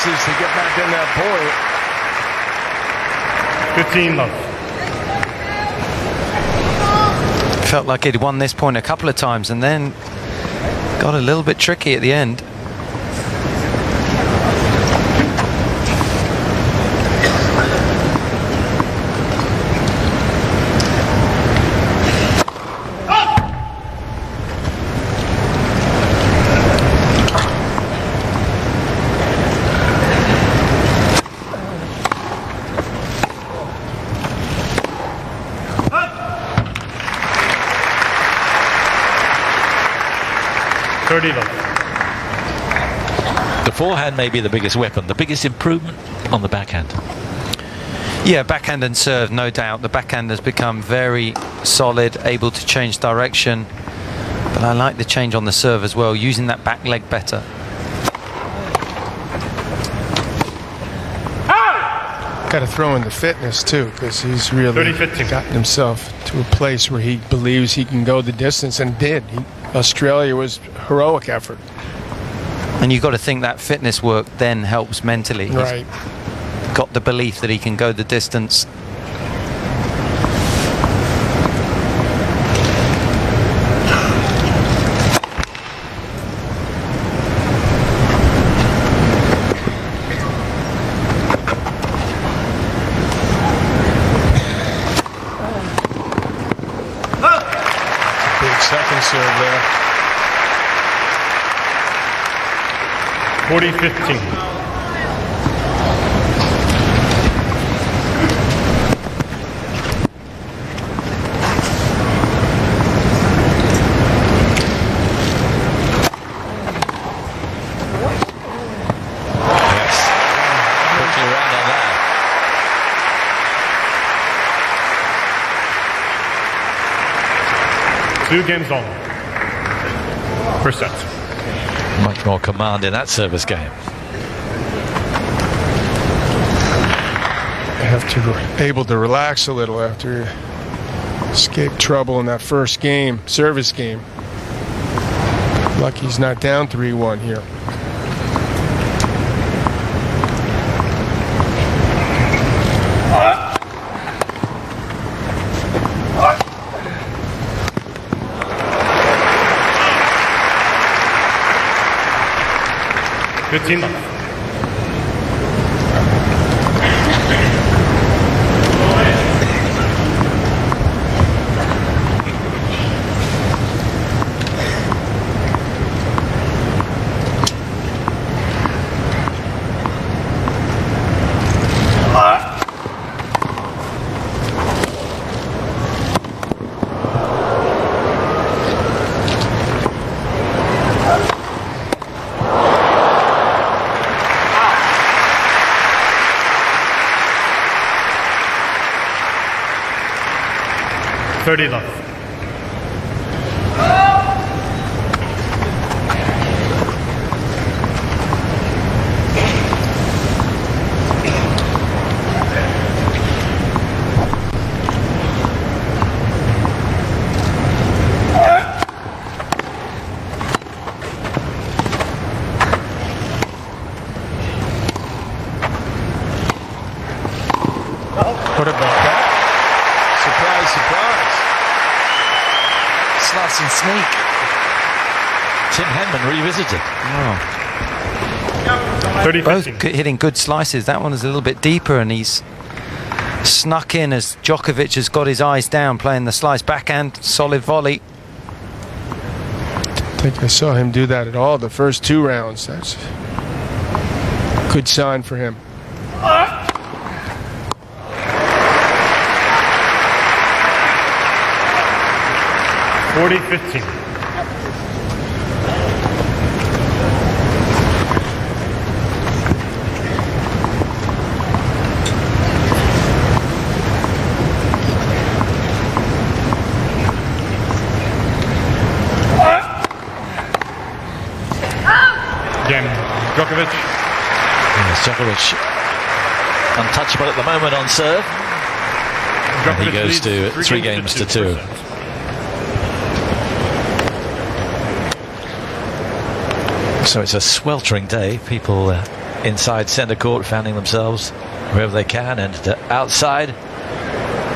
chances to get back in that point. 15 love. Felt like he'd won this point a couple of times and then got a little bit tricky at the end. The forehand may be the biggest weapon, the biggest improvement on the backhand. Yeah, backhand and serve, no doubt. The backhand has become very solid, able to change direction. But I like the change on the serve as well, using that back leg better. Got to throw in the fitness too, because he's really gotten himself to a place where he believes he can go the distance, and did. Australia was heroic effort. And you've got to think that fitness work then helps mentally. Right. He's got the belief that he can go the distance. Second serve there. 40-15. Yes. Quickly around on that. Two games on per set. Much more command in that service game. Have to be able to relax a little after escape trouble in that first game, service game. Lucky he's not down 3-1 here. Good team up. $30 love. What about that? Surprise, surprise. Slice and sneak. Tim Henman revisited. Oh. 30-15. Both hitting good slices. That one is a little bit deeper, and he's snuck in as Djokovic has got his eyes down, playing the slice backhand, solid volley. I think I saw him do that at all the first two rounds. That's a good sign for him. 40-15. Again, Djokovic. Yes, Djokovic untouchable at the moment on serve. And he goes to 3 games to 2. So it's a sweltering day. People inside centre court, finding themselves wherever they can, and outside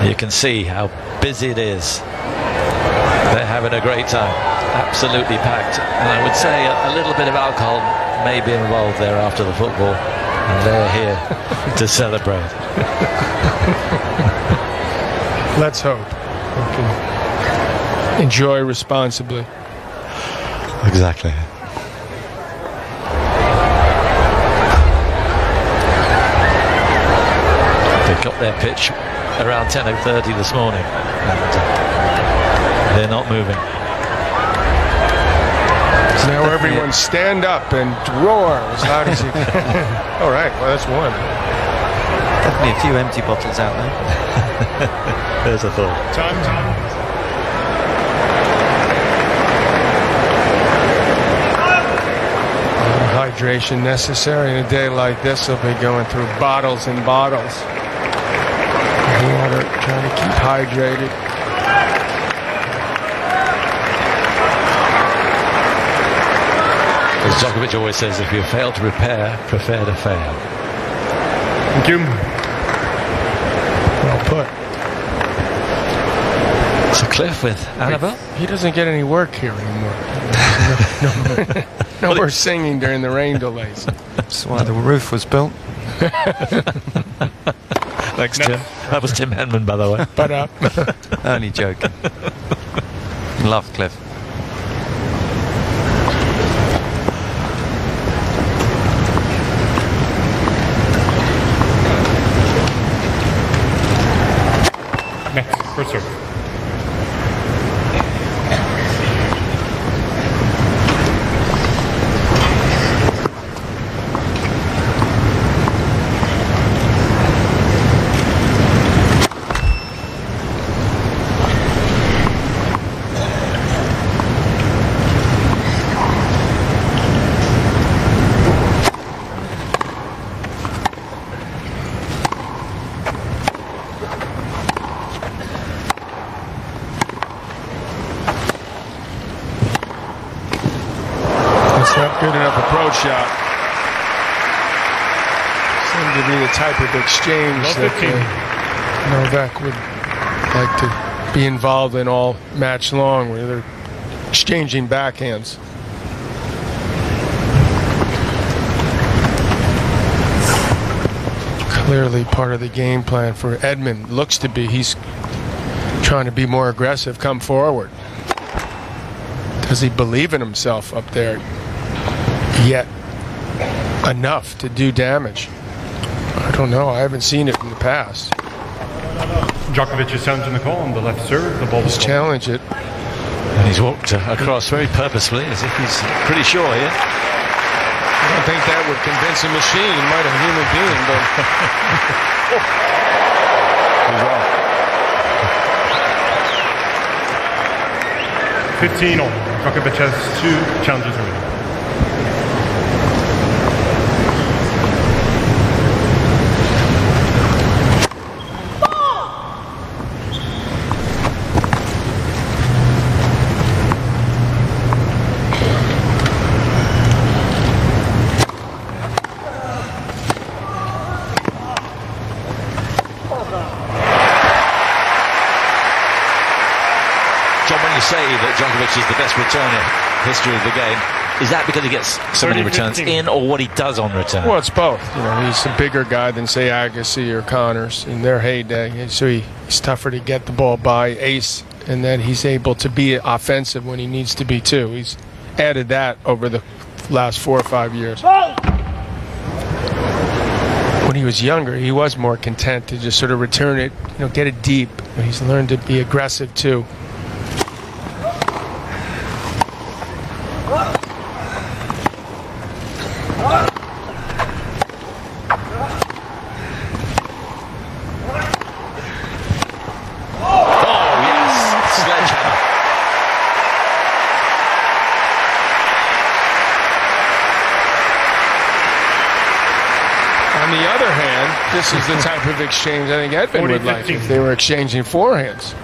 you can see how busy it is. They're having a great time, absolutely packed, and I would say a little bit of alcohol may be involved there after the football, and they're here to celebrate. Let's hope we can enjoy responsibly. Exactly. They got their pitch around 10:30 this morning, and they're not moving. Now everyone stand up and roar as loud as you can. All right, well, that's one. Definitely a few empty bottles out there. There's a thought. Time. Hydration necessary in a day like this. They'll be going through bottles and bottles of water, trying to keep hydrated. As Djokovic always says, if you fail to repair, prepare to fail. Thank you. Well put. So Cliff with Annabelle. He doesn't get any work here anymore. No more singing during the rain delays. That's why the roof was built. Thanks, Tim. That was Tim Henman, by the way. But Only joking. Love Cliff. Next, first serve. Good enough approach shot. Seemed to be the type of exchange that Novak would like to be involved in all match long, where they're exchanging backhands. Clearly part of the game plan for Edmund looks to be he's trying to be more aggressive, come forward. Does he believe in himself up there yet enough to do damage? I don't know. I haven't seen it in the past. Djokovic is challenging the call on the left serve. The ball He's challenged it. And he's walked across very purposefully, as if he's pretty sure here. I don't think that would convince a machine. He might have a human being, but he's wrong. 15 all. Djokovic has 2 challenges remaining. Say that Djokovic is the best returner in history of the game. Is that because he gets so many returns in, or what he does on return? well, it's both. You know, he's a bigger guy than say Agassi or Connors in their heyday, so he's tougher to get the ball by, ace, and then he's able to be offensive when he needs to be too. He's added that over the last 4 or 5 years. When he was younger, he was more content to just sort of return it, you know, get it deep. He's learned to be aggressive too. This is the type of exchange I think Edmund would like if they were exchanging forehands.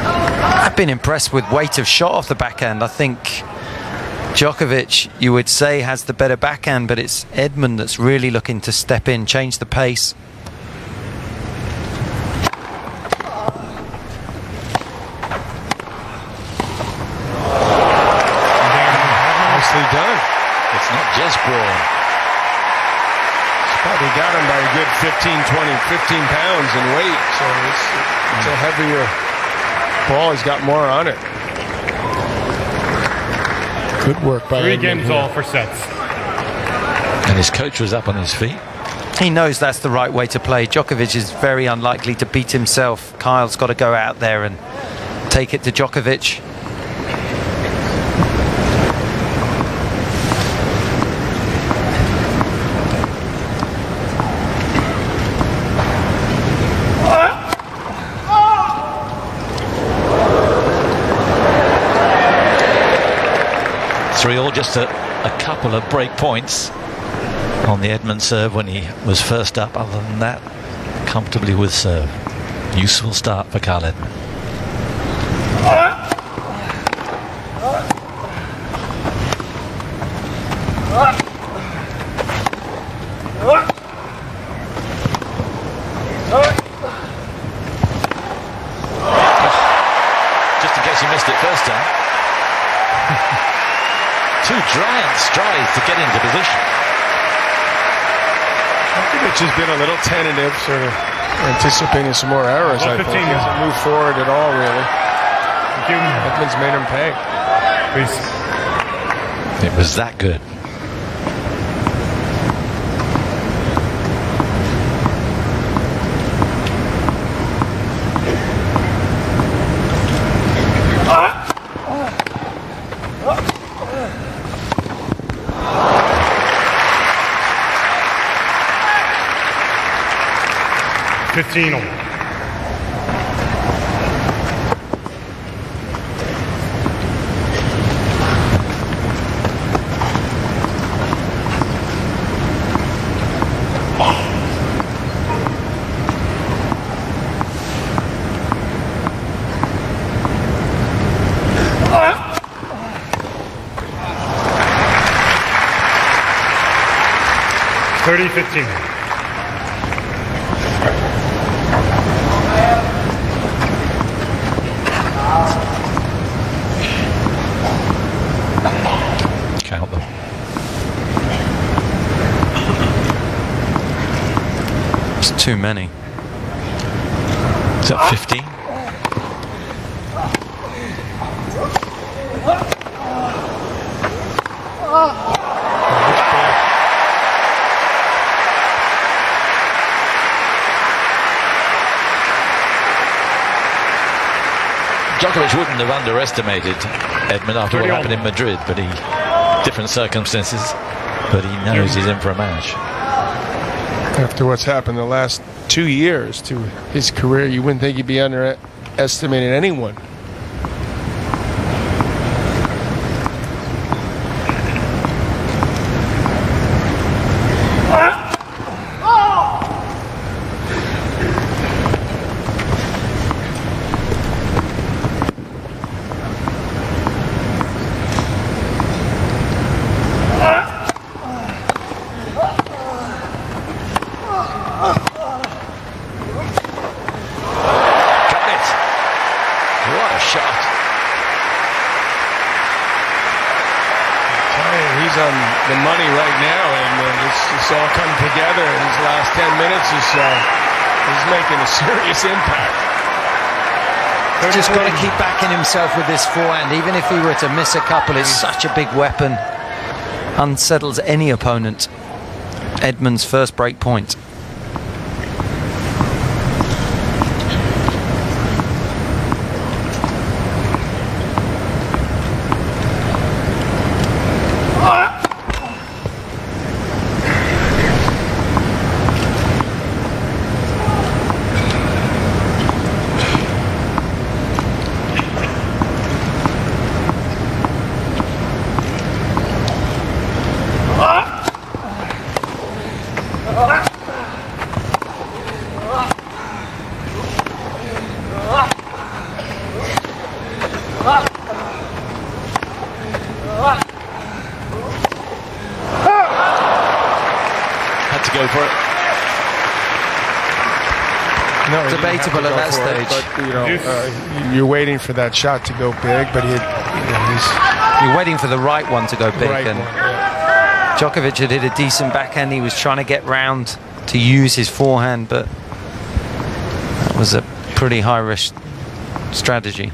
I've been impressed with weight of shot off the backhand. I think Djokovic, you would say, has the better backhand, but it's Edmund that's really looking to step in, change the pace. Nicely done. It's not just brawn. Probably got him by a good 15 pounds in weight, so it's a heavier ball. He's got more on it. Good work by 3 Edmund games here. all for sets. And his coach was up on his feet. He knows that's the right way to play. Djokovic is very unlikely to beat himself. Kyle's got to go out there and take it to Djokovic. All just a couple of break points on the Edmund serve when he was first up. Other than that, comfortably with serve. Useful start for Khaled. Just in case you missed it first time. 2 giant strides to get into position. Djokovic has been a little tentative, sort of anticipating some more errors. I think he hasn't moved forward at all, really. Edmund's made him pay. Please. It was that good. $30-15. Count them. It's too many. Is that 15? Djokovic wouldn't have underestimated Edmund after what happened in Madrid, but different circumstances, but he knows he's in for a match. After what's happened the last 2 years to his career, you wouldn't think he'd be underestimating anyone. On the money right now, and it's all come together in his last 10 minutes or so. He's making a serious impact. He's just got to keep backing himself with this forehand. Even if he were to miss a couple, it's such a big weapon. Unsettles any opponent. Edmund's first break point. for it. No, he didn't have to Debatable at go that for it, stage. but, you know, you're waiting for that shot to go big, but You're waiting for the right one to go big. right And one, yeah. Djokovic had hit a decent backhand. He was trying to get round to use his forehand, but that was a pretty high-risk strategy.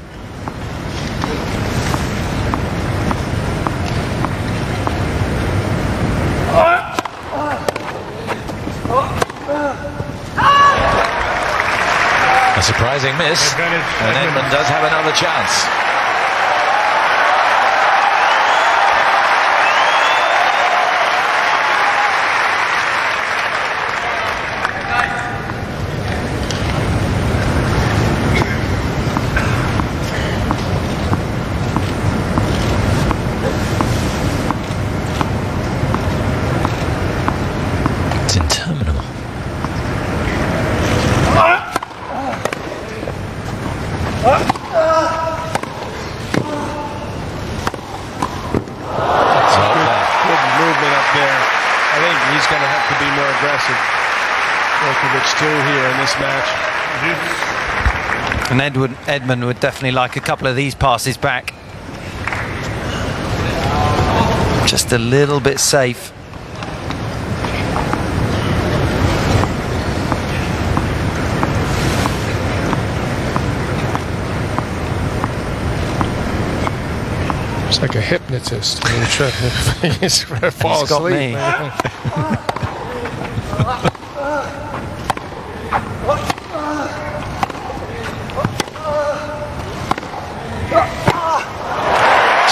A surprising miss, and Edmund does have another chance. It's interminable. Good movement up there. I think he's going to have to be more aggressive. Djokovic too here in this match. And Edmund would definitely like a couple of these passes back. Just a little bit safe. It's like a hypnotist. I mean, he's trying to fall He's got asleep. me.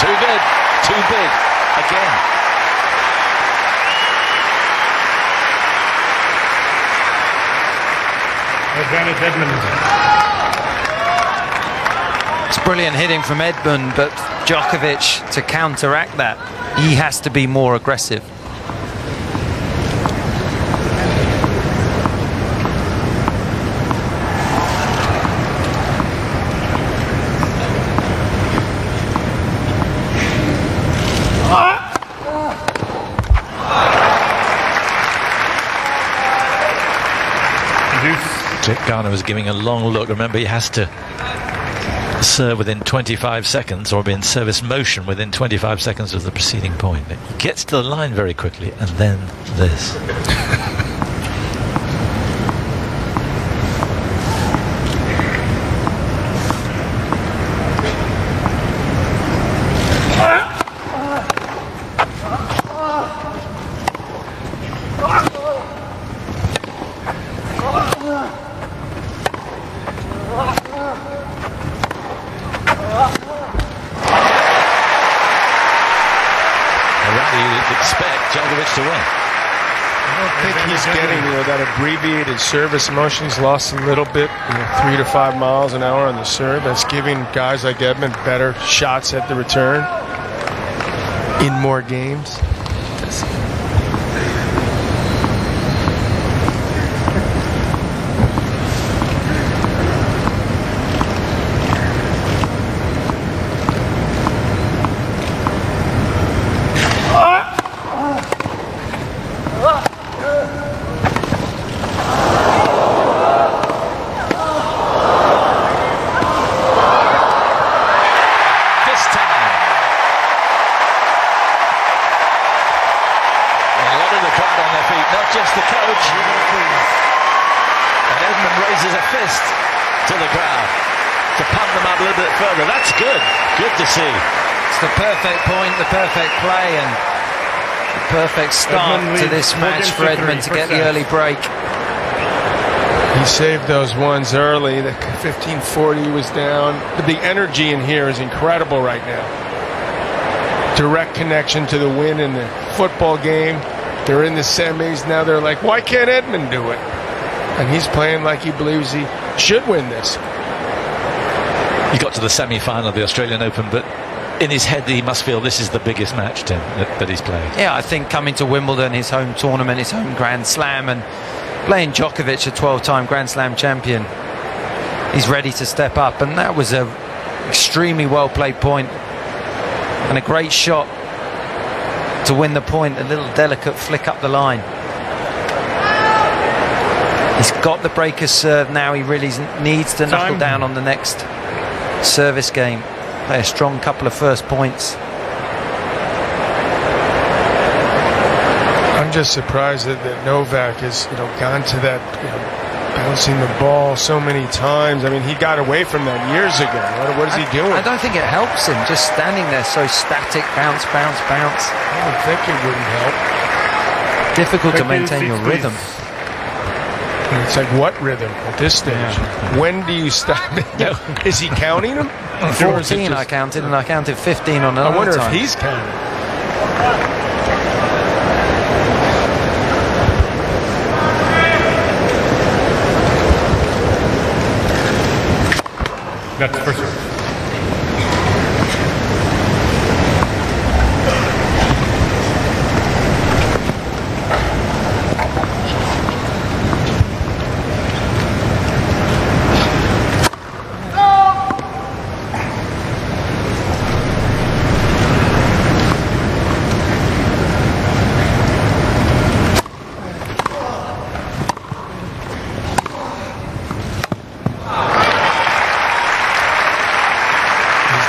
Too good, too big, again. Advantage Edmund. It's brilliant hitting from Edmund, but Djokovic, to counteract that, he has to be more aggressive. Dick Garner was giving a long look. Remember, he has to serve within 25 seconds or be in service motion within 25 seconds of the preceding point. He gets to the line very quickly, and then this. Expect Djokovic to win. I don't think he's getting that abbreviated service motion. He's lost a little bit, 3 to 5 miles an hour on the serve. That's giving guys like Edmund better shots at the return in more games. Just the coach, and Edmund raises a fist to the crowd to pump them up a little bit further. That's good to see. It's the perfect point, the perfect play, and the perfect start to this match for Edmund to get the early break. He saved those ones early. The 15-40 was down. The energy in here is incredible right now. Direct connection to the win in the football game. They're in the semis. Now they're like, why can't Edmund do it? And he's playing like he believes he should win this. He got to the semi-final of the Australian Open, but in his head he must feel this is the biggest match, Tim, that he's played. Yeah, I think coming to Wimbledon, his home tournament, his home Grand Slam, and playing Djokovic, a 12-time Grand Slam champion, he's ready to step up. And that was a extremely well-played point and a great shot to win the point, a little delicate flick up the line. He's got the breaker serve now. He really needs to knuckle down on the next service game. Play a strong couple of first points. I'm just surprised that Novak has, gone to that, bouncing the ball so many times. I mean, he got away from that years ago. What is he doing? I don't think it helps him, just standing there so static, bounce, bounce, bounce. I don't think it wouldn't help. Difficult to maintain your rhythm. It's like, what rhythm at this stage? Yeah. When do you stop? Is he counting them? 14 I counted, and I counted 15 on another I wonder time. if he's counting. That's first serve.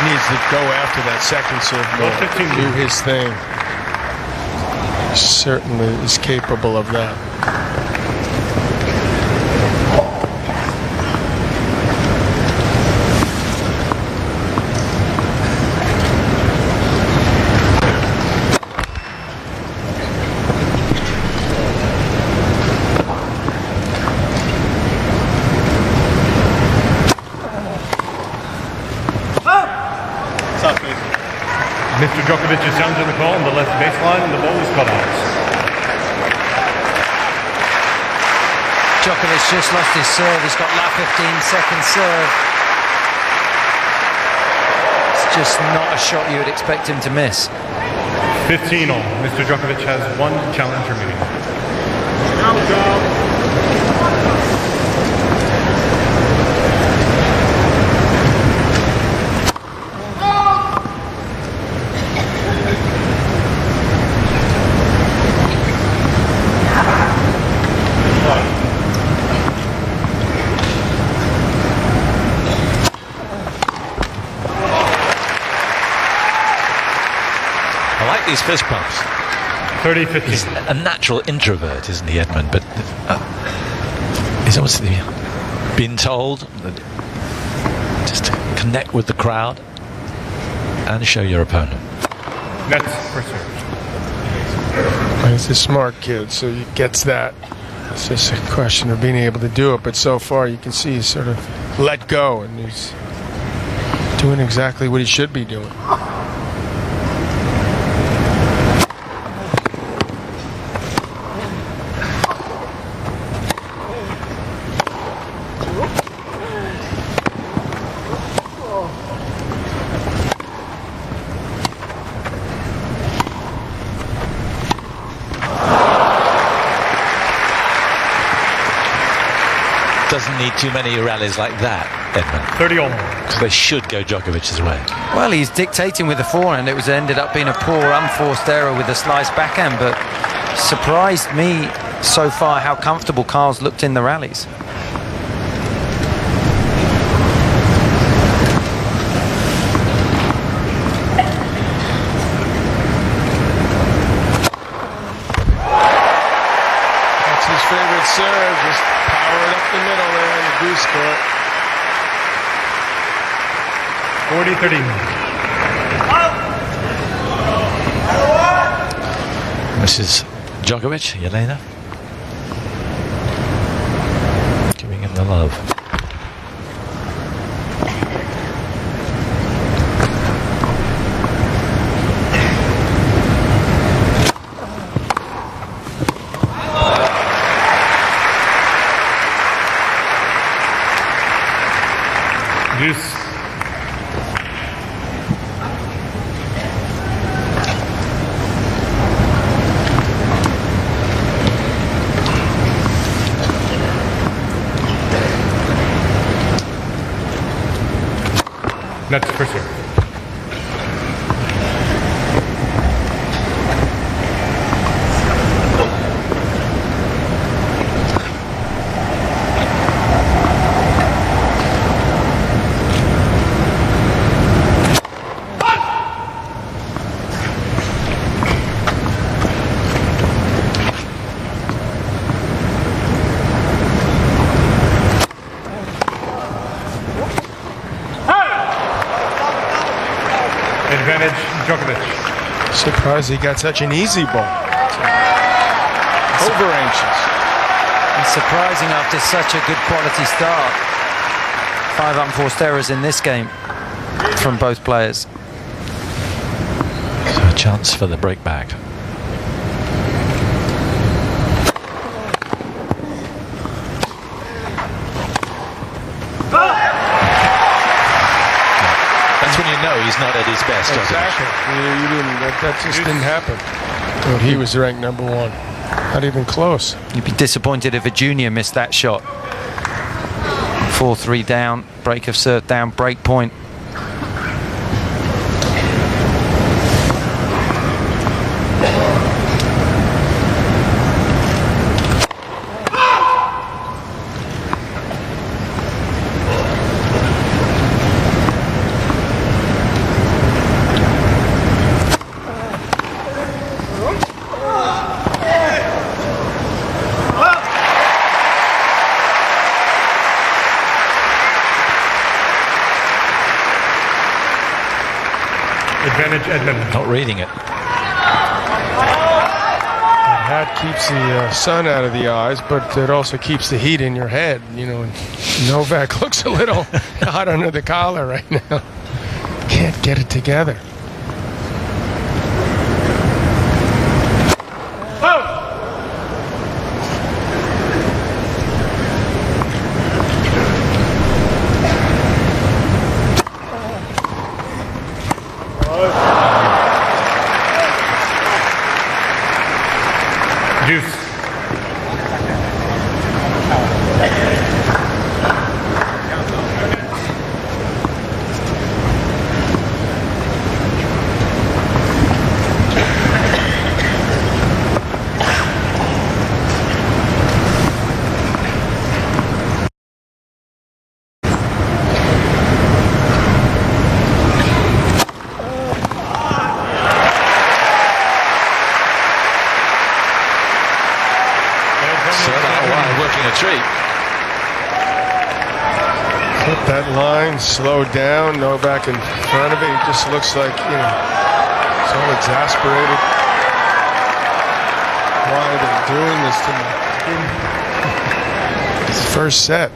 Needs to go after that second serve ball, do his thing. He certainly is capable of that. Mr. Djokovic is down to the call on the left baseline, and the ball is cut out. Djokovic just lost his serve. He's got lap 15-second serve. It's just not a shot you would expect him to miss. 15 all. Mr. Djokovic has one challenge remaining. I like these fist bumps. 30-15. He's a natural introvert, isn't he, Edmund? But he's obviously been told that just to connect with the crowd and show your opponent. That's first serve. He's a smart kid, so he gets that. It's just a question of being able to do it. But so far, you can see he's sort of let go, and he's doing exactly what he should be doing. Doesn't need too many rallies like that, Edmund. 30 all. Because they should go Djokovic's way. Well, he's dictating with the forehand. It ended up being a poor, unforced error with the slice backhand, but surprised me so far how comfortable Carl's looked in the rallies. That's his favorite serve. Just power it up the middle there in the goose court. 40-30. This is Djokovic, Jelena. Giving him the love. Deuce. That's first serve. Advantage, Djokovic. Surprised he got such an easy ball. Over anxious. It's surprising after such a good quality start. 5 unforced errors in this game from both players. So a chance for the break back. That's when you know he's not at his best. Exactly. You didn't. That just didn't happen. Well, he was ranked number 1. Not even close. You'd be disappointed if a junior missed that shot. 4-3 down, break of serve down, break point. Advantage, Edmund. Not reading it. That hat keeps the sun out of the eyes, but it also keeps the heat in your head. You know, Novak looks a little hot under the collar right now. Can't get it together. Juice. Working a treat. Flip that line, slow down. Novak in front of it. He just looks like, you know, so exasperated. Why are they doing this to me? It's first set.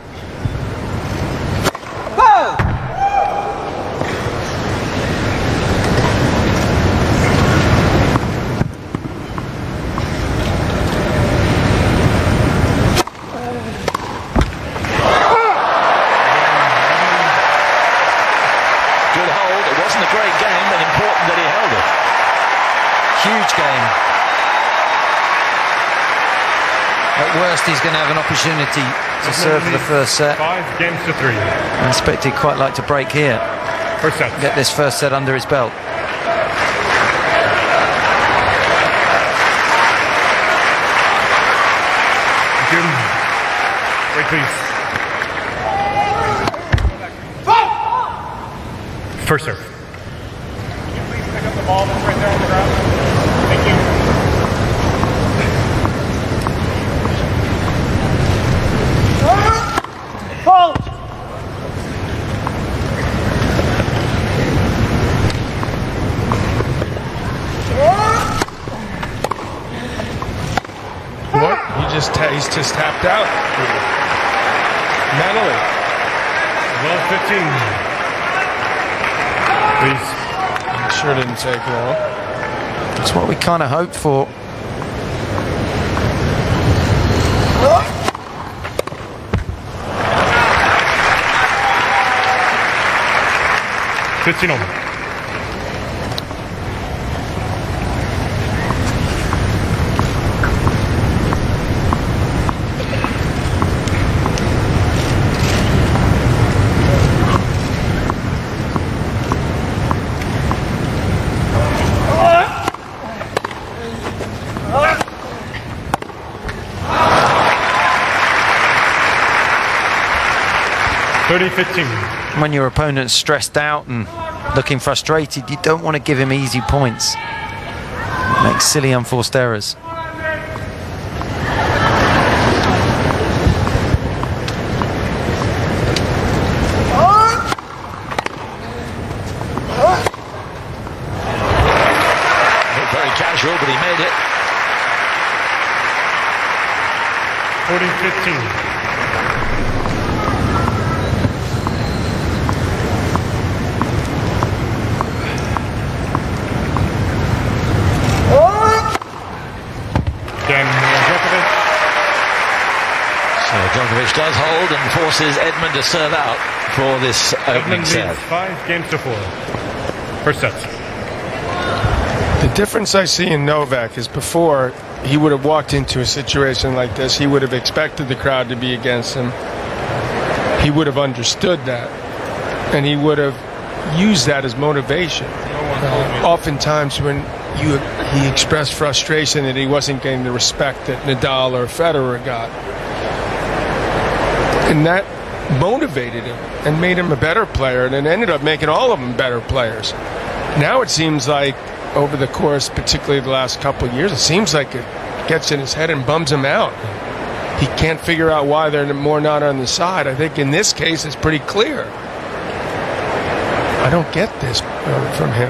Huge game. At worst, he's going to have an opportunity to serve for the first set. 5 games to 3. I expect he'd quite like to break here. First set. Get this first set under his belt. Jim, wait please. First serve. Can you please pick up the ball that's right there on the ground? Thank you. Hold! What? He's just tapped out. Mentally. Well, 15. Please. It sure didn't take long. That's what we kind of hoped for. $15. 30-15. When your opponent's stressed out and looking frustrated, you don't want to give him easy points. Make silly unforced errors. neutral, but he made it. 14-15. Again, Djokovic. So Djokovic does hold and forces Edmund to serve out for this opening Edmund set. leads 5-4. First set. The difference I see in Novak is before he would have walked into a situation like this, he would have expected the crowd to be against him. He would have understood that, and he would have used that as motivation. Oftentimes when he expressed frustration that he wasn't getting the respect that Nadal or Federer got, and that motivated him and made him a better player, and it ended up making all of them better players. Now it seems like over the course, particularly the last couple of years, it seems like it gets in his head and bums him out. He can't figure out why they're more not on the side. I think in this case it's pretty clear. I don't get this from him.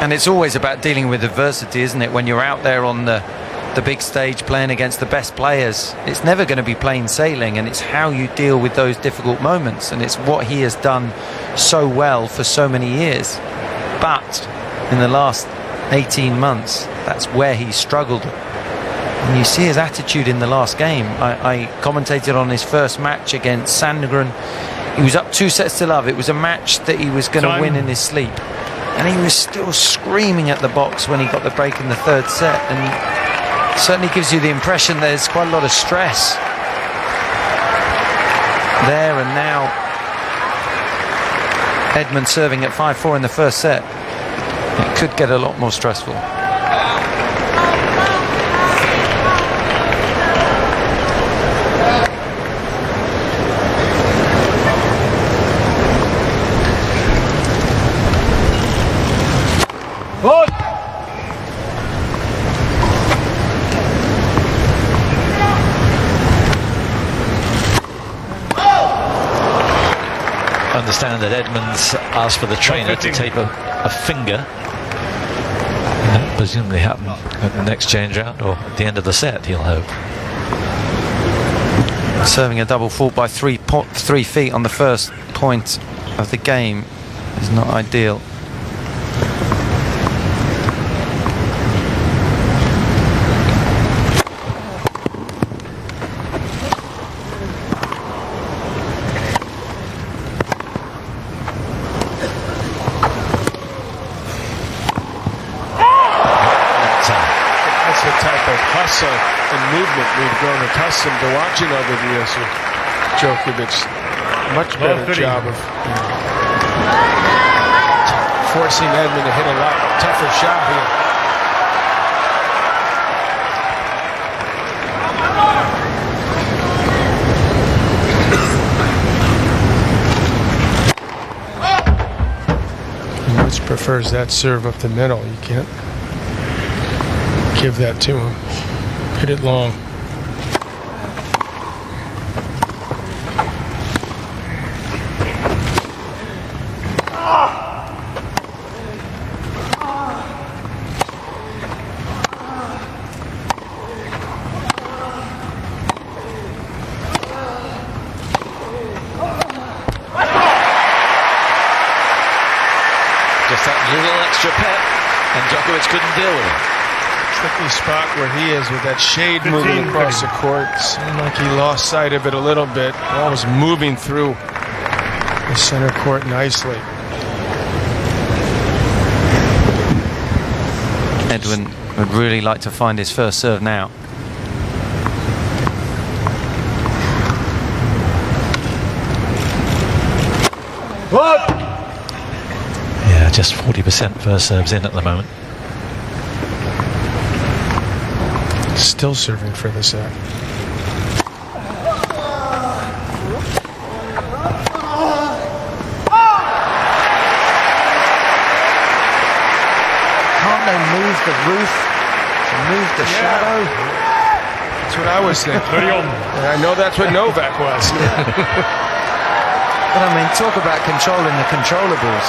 And it's always about dealing with adversity, isn't it? When you're out there on the big stage playing against the best players, it's never going to be plain sailing, and it's how you deal with those difficult moments, and it's what he has done so well for so many years. But in the last 18 months, that's where he struggled. And you see his attitude in the last game. I commentated on his first match against Sandgren. He was up 2-0. It was a match that he was going to win in his sleep, and he was still screaming at the box when he got the break in the third set, and he certainly gives you the impression there's quite a lot of stress there. And now Edmund serving at 5-4 in the first set. It could get a lot more stressful. Understand that Edmonds asked for the trainer to tape a finger. And that presumably happen at the next change round or at the end of the set, he'll hope. Serving a double fault by 3 feet on the first point of the game is not ideal. And movement we've grown accustomed to watching over the years with Djokovic. Much better job of forcing Edmund to hit a lot tougher shot here. He much prefers that serve up the middle. You can't give that to him. Hit it long. Just that little extra pep, and Djokovic couldn't deal with it. Tricky spot where he is with that shade moving across the court. Seemed like he lost sight of it a little bit. Ball was moving through the center court nicely. Edwin would really like to find his first serve now. Yeah, just 40% first serves in at the moment. Still serving for the set. Can't they move the roof, move the shadow? That's what I was thinking. And I know that's what Novak was. But I mean, talk about controlling the controllables.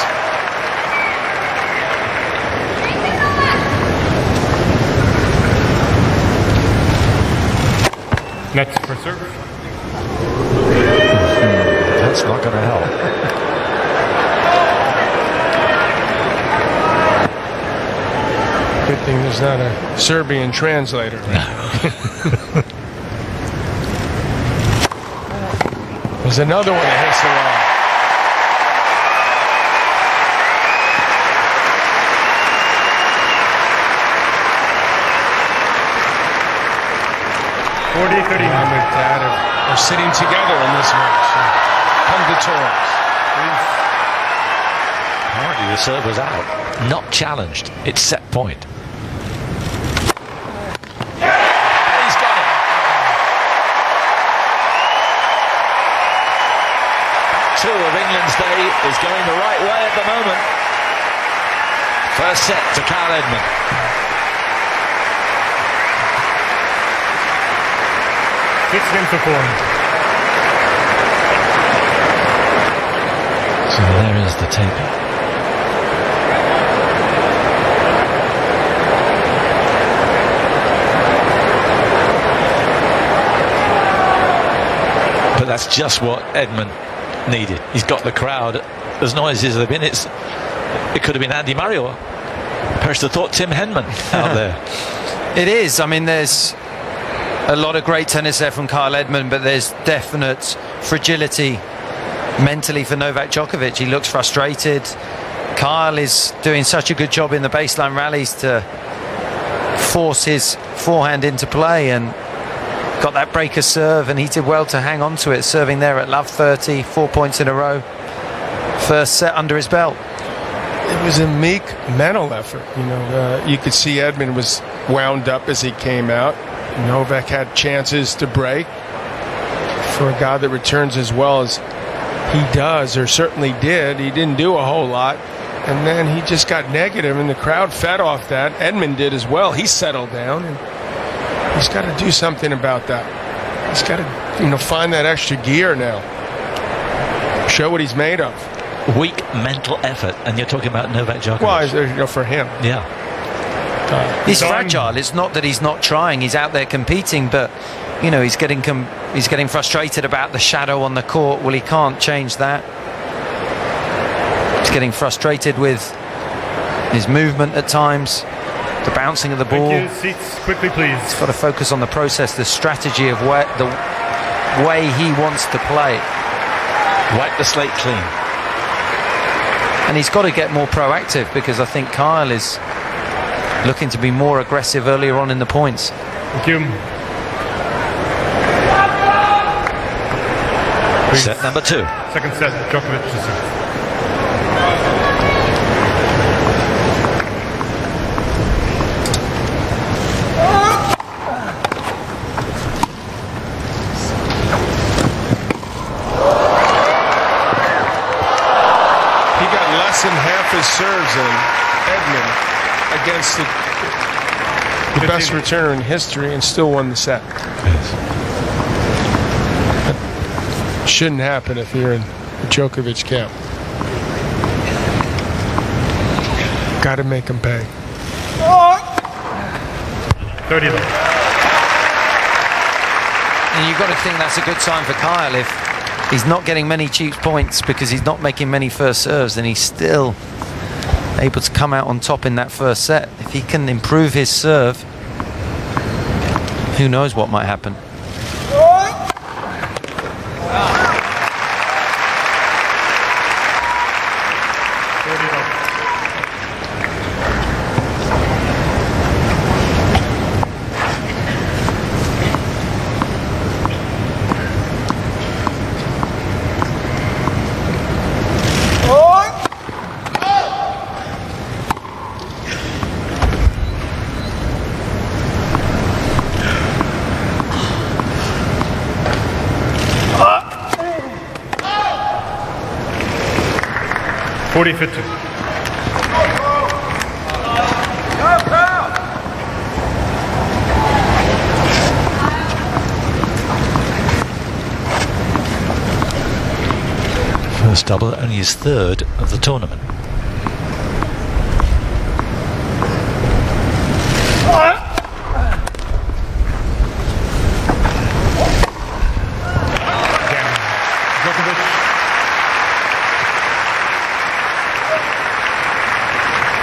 Net for serve. That's not going to help. Good thing there's not a Serbian translator. There's another one that hits the wall. Mom and Dad are sitting together in this match. Come to terms. Apparently the serve was out. Not challenged. It's set point. He's got it. Two of England's day is going the right way at the moment. First set to Kyle Edmund. Six games to 4. So there is the tape. But that's just what Edmund needed. He's got the crowd as noisy as they've been. It could have been Andy Murray or perish the thought Tim Henman out there. It is. I mean, there's a lot of great tennis there from Kyle Edmund, but there's definite fragility mentally for Novak Djokovic. He looks frustrated. Kyle is doing such a good job in the baseline rallies to force his forehand into play and got that breaker serve, and he did well to hang on to it, serving there at love 30, 4 points in a row. First set under his belt. It was a meek mental effort. You could see Edmund was wound up as he came out. Novak had chances to break. For a guy that returns as well as he does, or certainly did, he didn't do a whole lot. And then he just got negative, and the crowd fed off that. Edmund did as well. He settled down, and he's got to do something about that. He's got to, find that extra gear now. Show what he's made of. Weak mental effort, and you're talking about Novak Djokovic. Well, for him. Yeah. He's fragile. It's not that he's not trying. He's out there competing, but he's getting frustrated about the shadow on the court. Well, he can't change that. He's getting frustrated with his movement at times, the bouncing of the ball. Thank you. Seats quickly, please. He's got to focus on the process, the strategy of the way he wants to play. Wipe the slate clean. And he's got to get more proactive, because I think Kyle is looking to be more aggressive earlier on in the points. Thank you. Set number 2. Second set, Djokovic to serve. He got less than half his serves in, Edmund, against the best returner in history, and still won the set. That shouldn't happen if you're in the Djokovic camp. Got to make him pay. 30 left. And you've got to think that's a good sign for Kyle. If he's not getting many cheap points because he's not making many first serves, and he's still able to come out on top in that first set. If he can improve his serve, who knows what might happen. First double, only his third of the tournament.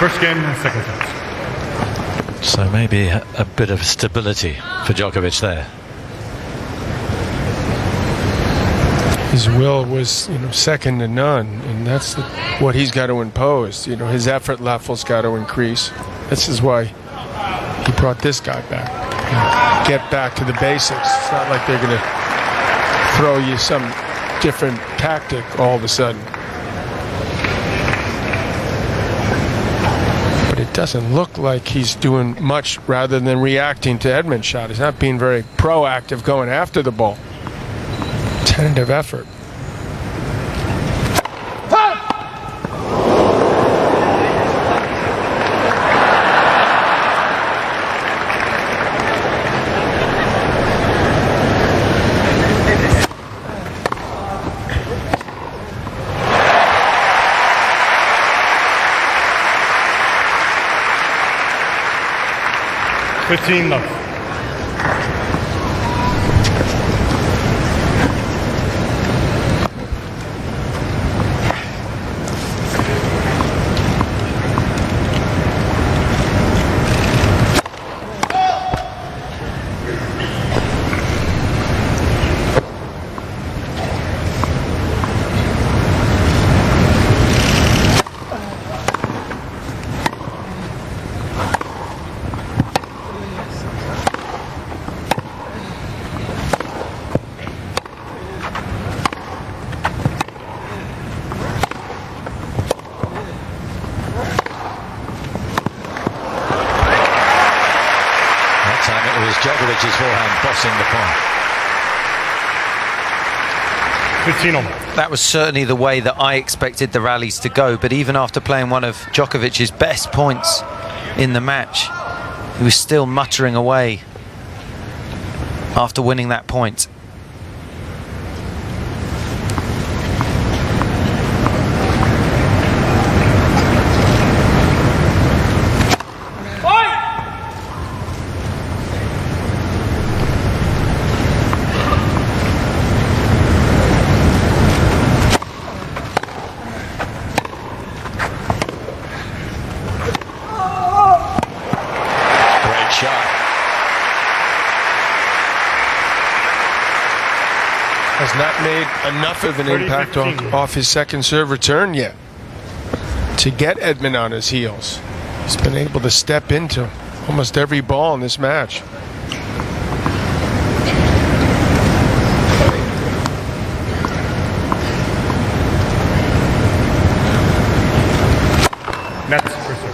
First game, second set. So maybe a bit of stability for Djokovic there. His will was, second to none, and that's what he's got to impose. His effort level's got to increase. This is why he brought this guy back. Get back to the basics. It's not like they're going to throw you some different tactic all of a sudden. But it doesn't look like he's doing much rather than reacting to Edmund's shot. He's not being very proactive going after the ball. Tentative effort. Love. Djokovic's forehand bossing the point. 15 all. That was certainly the way that I expected the rallies to go, but even after playing one of Djokovic's best points in the match, he was still muttering away after winning that point. Has not made enough of an impact off his second serve return yet to get Edmund on his heels. He's been able to step into almost every ball in this match. Next for serve.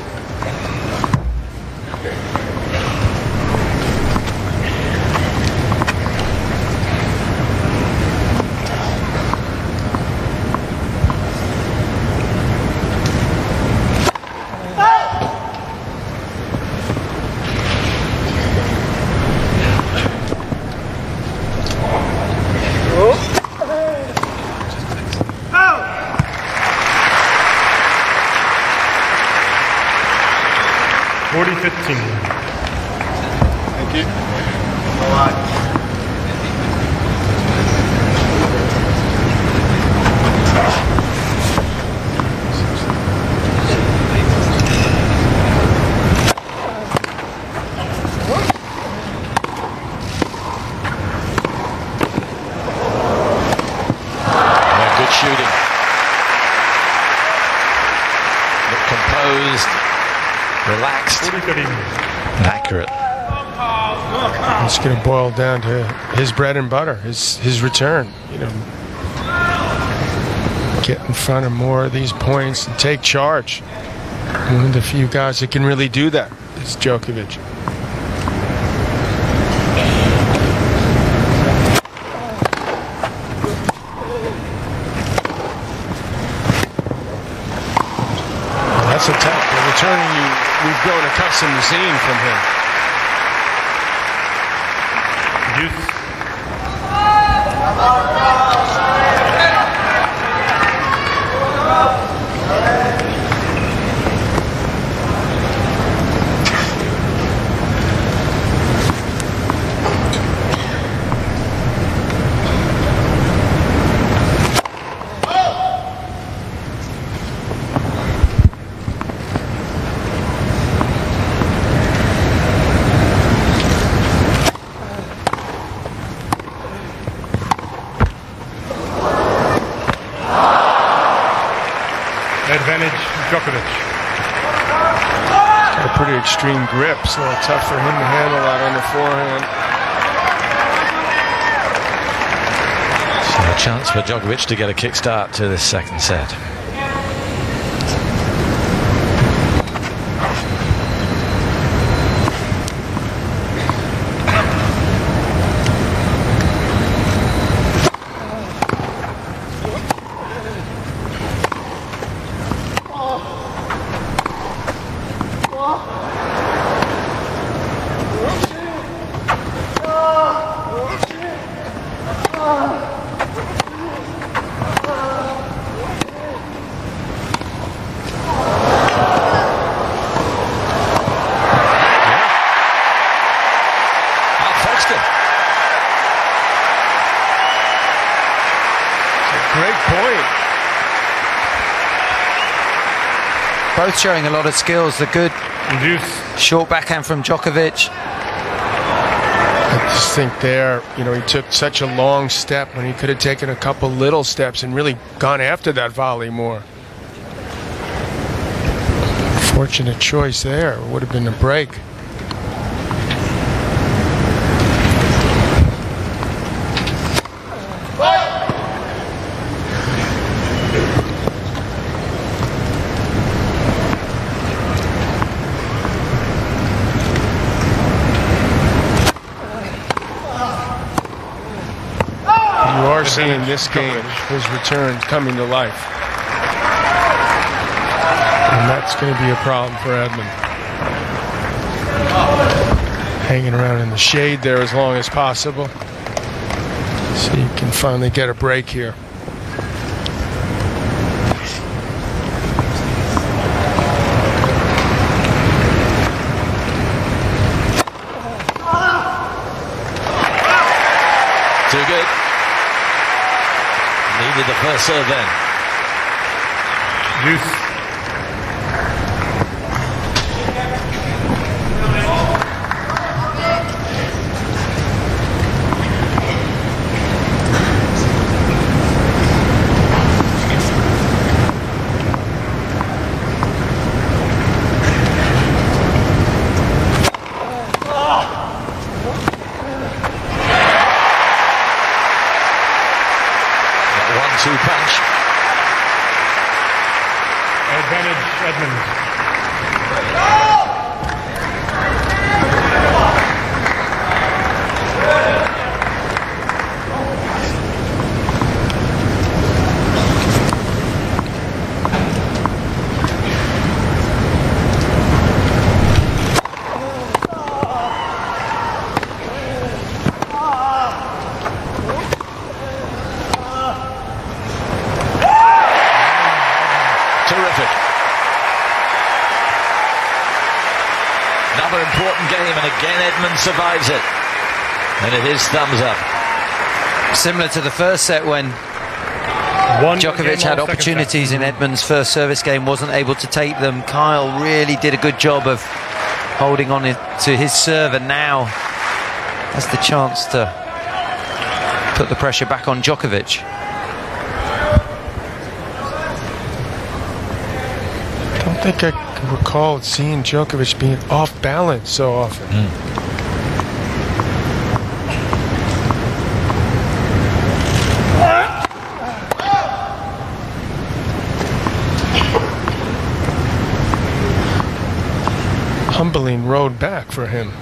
Thank you. All right. Good shooting. Look composed, relaxed, and accurate. It's going to boil down to his bread and butter, his return. Get in front of more of these points and take charge. One of the few guys that can really do that is Djokovic. That's a tough return we've grown accustomed to seeing from him. pretty extreme grip, so it's tough for him to handle that on the forehand. So a chance for Djokovic to get a kickstart to this second set. Both showing a lot of skills. The good short backhand from Djokovic. I just think there, you know, he took such a long step when he could have taken a couple little steps and really gone after that volley more. Fortunate choice there. It would have been a break. Seeing this game, his return coming to life. And that's going to be a problem for Edmund. Hanging around in the shade there as long as possible. So you can finally get a break here. Too good. Needed the first serve then. Deuce. Two punch. Advantage Edmund. Another important game, and again Edmund survives it. And it is thumbs up. Similar to the first set when Djokovic had opportunities in Edmund's first service game, wasn't able to take them. Kyle really did a good job of holding on to his serve, and now has the chance to put the pressure back on Djokovic. I don't think I can recall seeing Djokovic being off balance so often. Humbling road back for him. From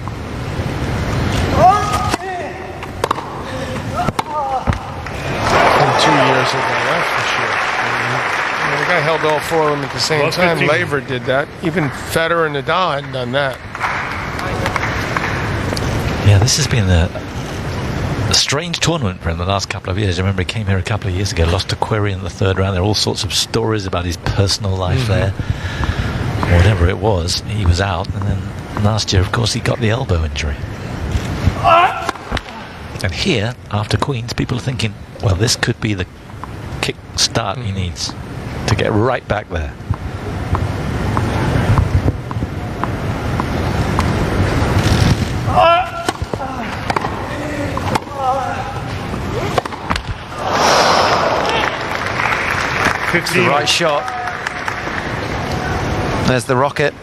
2 years ago, that's for sure. The guy held all four of them at the same time. Laver did that. Even Federer and Nadal hadn't done that. Yeah, this has been a strange tournament for him the last couple of years. I remember he came here a couple of years ago, lost to Querrey in the third round. There are all sorts of stories about his personal life there. Whatever it was, he was out. And then last year, of course, he got the elbow injury. And here, after Queens, people are thinking, well, this could be the kick start he needs to get right back there. The right shot. There's the rocket.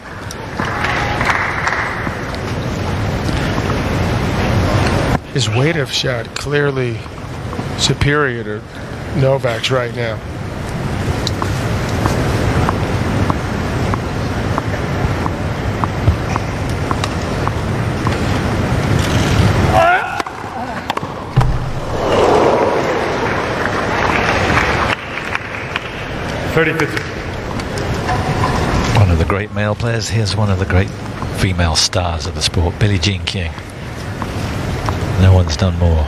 his weight of shot clearly superior to Novak's right now. One of the great male players. Here's one of the great female stars of the sport, Billie Jean King. No one's done more.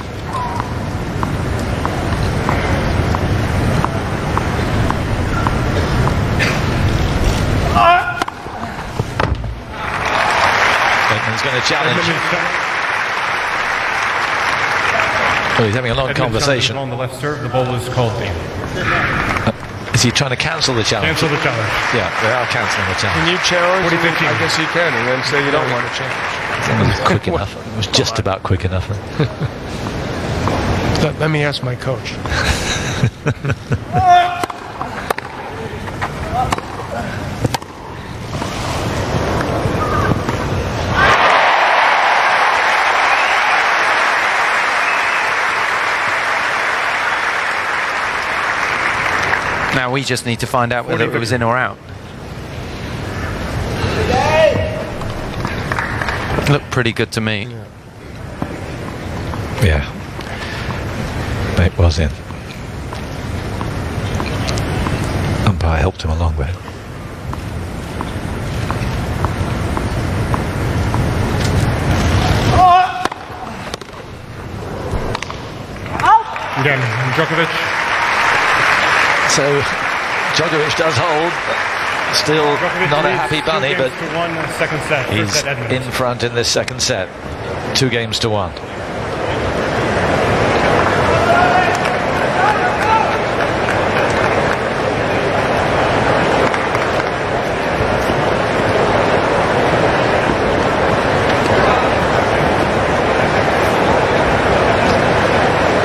Edmund's going to challenge. Oh, he's having a long conversation. On the left serve, the ball is called in. Is he trying to cancel the challenge? Cancel the challenge. Yeah, they are cancelling the challenge. Can you challenge? What do you think? I guess you can, and then say you don't want to challenge. It was quick enough. It was just about quick enough. Let me ask my coach. Now we just need to find out whether it was in or out. Looked pretty good to me. Yeah. It was in. Umpire helped him a long way. Again, Djokovic. So Djokovic does hold. Still Djokovic not a leads happy 2 bunny, games but to 1 second set. First he's set, Edmund. in front in this second set. 2 games to 1.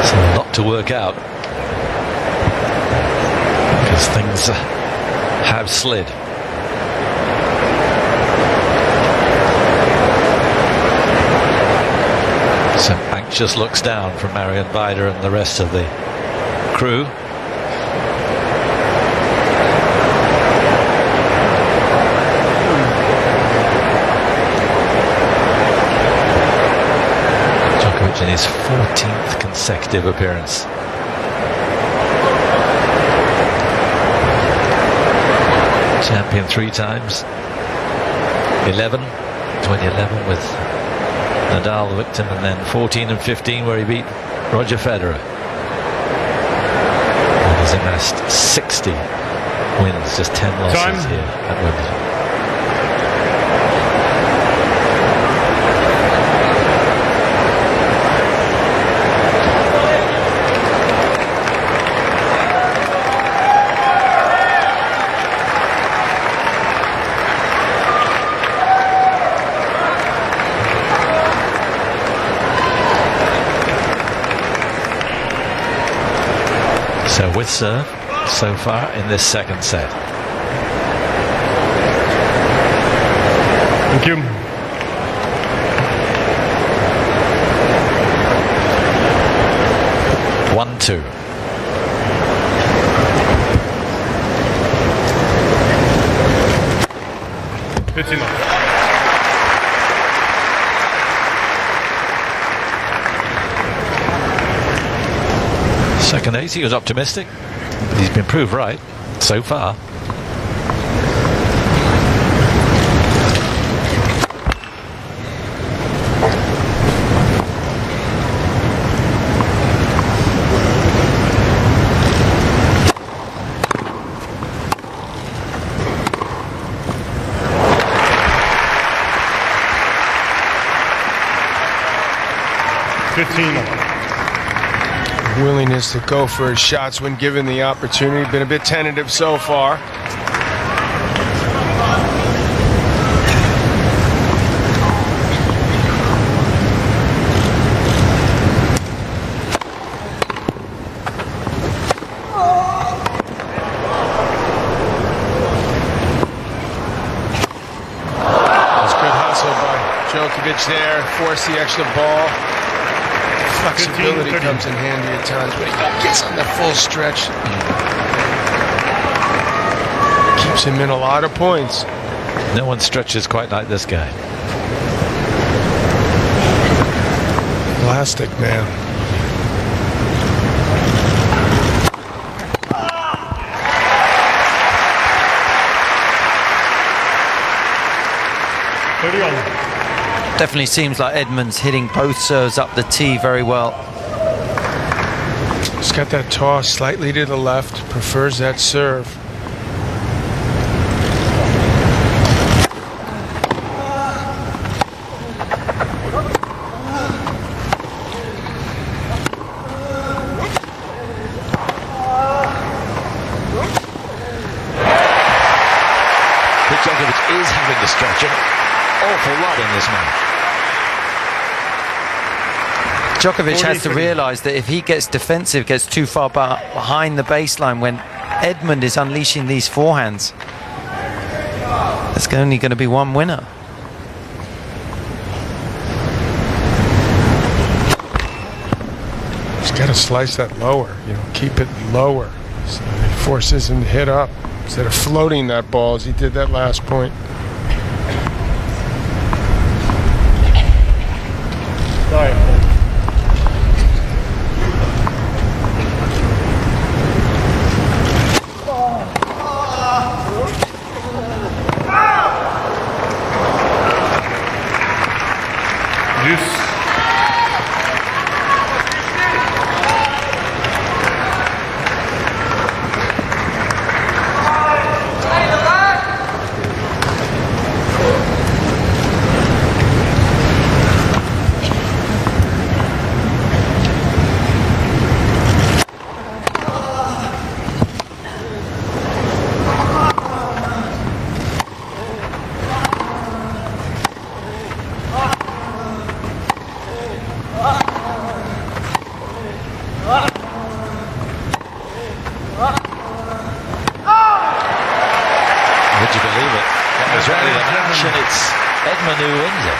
So a lot to work out, because things have slid. Some anxious looks down from Marion Bider and the rest of the crew. Djokovic in his 14th consecutive appearance. Champion 3 times. 2011 with Nadal the victim, and then 14 and 15 where he beat Roger Federer. And he's amassed 60 wins, just 10 losses here at Wimbledon. So with serve so far in this second set. Thank you. One, two. Good enough. Second ace, he was optimistic. He's been proved right so far. Willingness to go for his shots when given the opportunity. Been a bit tentative so far. That's good hustle by Djokovic there. Force the extra ball. flexibility 15, comes in handy at times, but he gets on the full stretch. Keeps him in a lot of points. No one stretches quite like this guy. Elastic man. Definitely seems like Edmund's hitting both serves up the tee very well. He's got that toss slightly to the left, prefers that serve. DJOKOVIC is having to stretch an awful lot in this match. Djokovic has to realise that if he gets defensive, gets too far behind the baseline when Edmund is unleashing these forehands, there's only going to be one winner. He's got to slice that lower, keep it lower. So he forces him to hit up instead of floating that ball as he did that last point. Sorry. Would you believe it? That was really the match, and it's Edmund who wins it.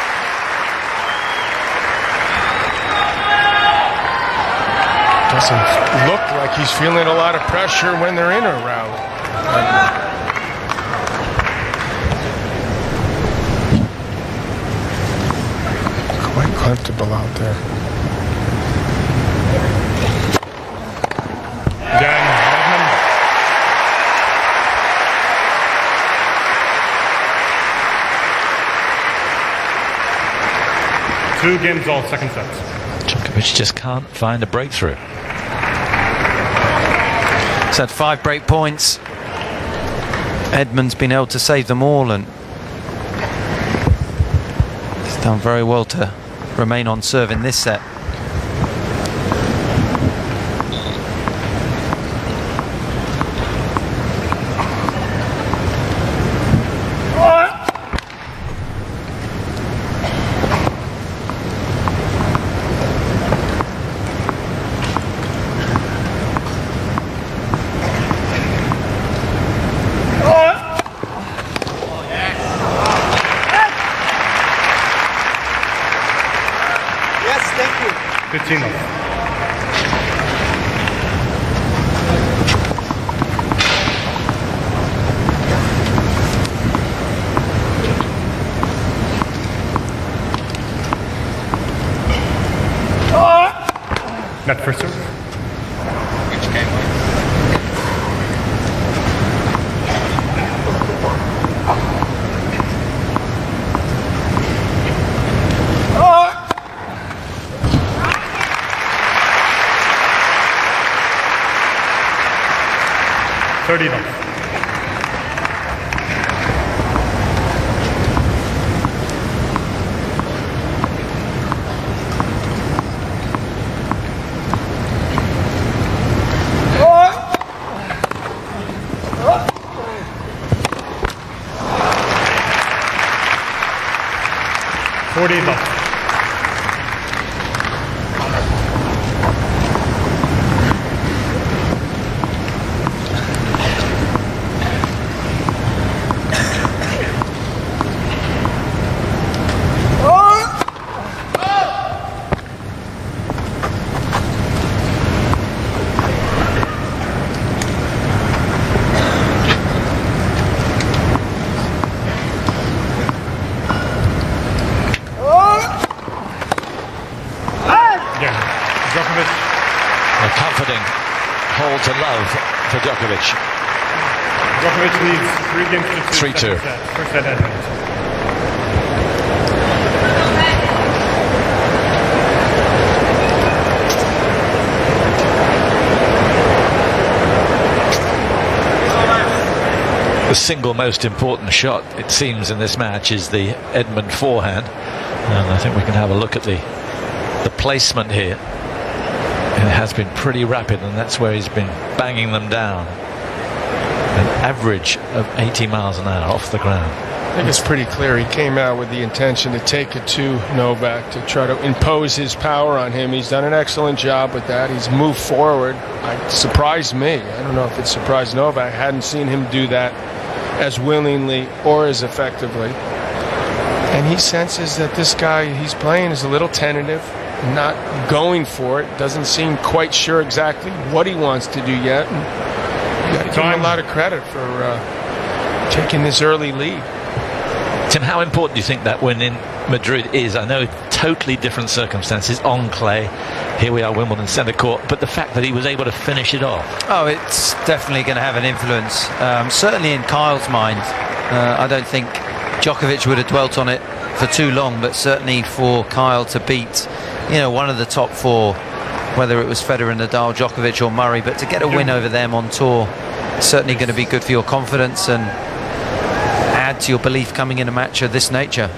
Doesn't look like he's feeling a lot of pressure when they're in a rally. Quite comfortable out there. Two games all second sets. Djokovic just can't find a breakthrough. He's had 5 break points. Edmund's been able to save them all, and he's done very well to remain on serve in this set. Yes, thank you. 15 left. Net first serve. Which game? $30 left. $40 left. to love for Djokovic. Djokovic leads 3 games to 2. 3-2. First set Edmund. The single most important shot, it seems, in this match is the Edmund forehand. And I think we can have a look at the placement here. It has been pretty rapid, and that's where he's been banging them down. An average of 80 miles an hour off the ground. I think it's pretty clear he came out with the intention to take it to Novak, to try to impose his power on him. He's done an excellent job with that. He's moved forward. It surprised me. I don't know if it surprised Novak. I hadn't seen him do that as willingly or as effectively. And he senses that this guy he's playing is a little tentative, not going for it, doesn't seem quite sure exactly what he wants to do yet. And you got to give him a lot of credit for taking this early lead. Tim, how important do you think that win in Madrid is? I know totally different circumstances on clay. Here we are, Wimbledon centre court, but the fact that he was able to finish it off. Oh, it's definitely going to have an influence. Certainly in Kyle's mind. I don't think Djokovic would have dwelt on it for too long, but certainly for Kyle to beat, one of the top 4, whether it was Federer, Nadal, Djokovic or Murray, but to get a win over them on tour, certainly going to be good for your confidence and add to your belief coming in a match of this nature.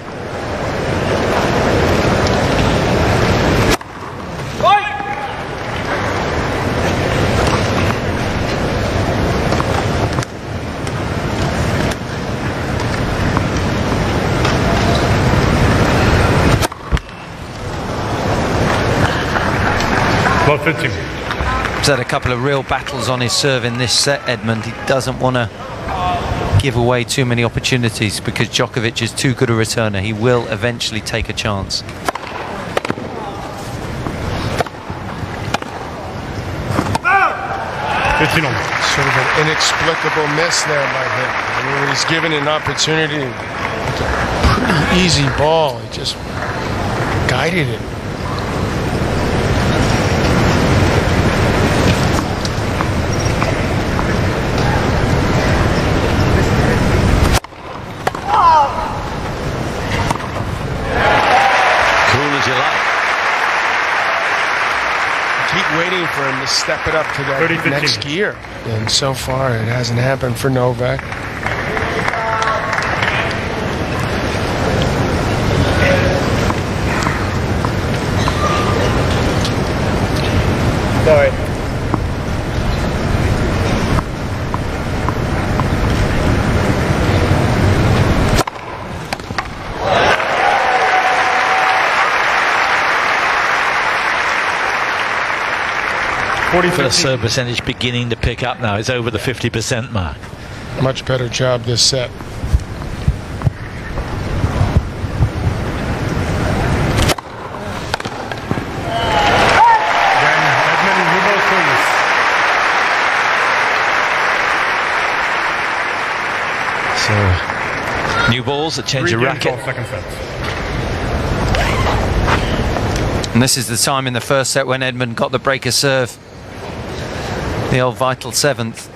Well, 15. He's had a couple of real battles on his serve in this set, Edmund. He doesn't want to give away too many opportunities because Djokovic is too good a returner. He will eventually take a chance. Sort of an inexplicable miss there by him. I mean, when he's given an opportunity, it's a pretty easy ball. He just guided it. Waiting for him to step it up to that next gear, and so far it hasn't happened for Novak. Sorry. First serve percentage beginning to pick up now. It's over the 50% mark. Much better job this set. So, new balls, a change of racket. And this is the time in the first set when Edmund got the breaker serve. The old vital 7th.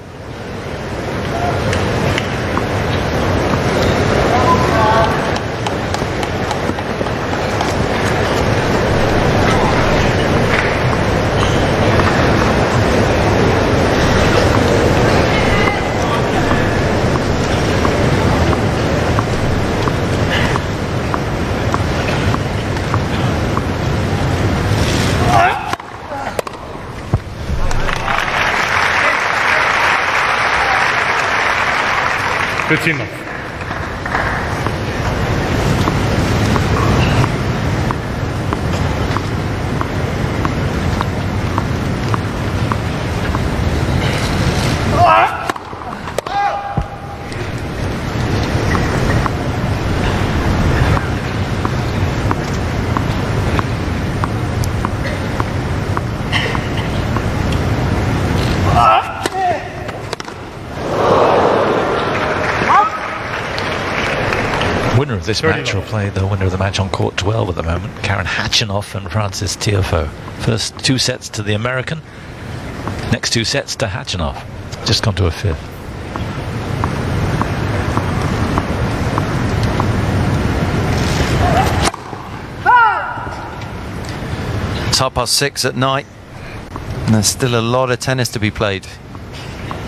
Winner of this match will play the winner of the match on court 12 at the moment, Karen Khachanov and Francis Tiafoe. First 2 sets to the American. Next 2 sets to Hachanov. Just gone to a 5th. It's 6:30 at night, and there's still a lot of tennis to be played.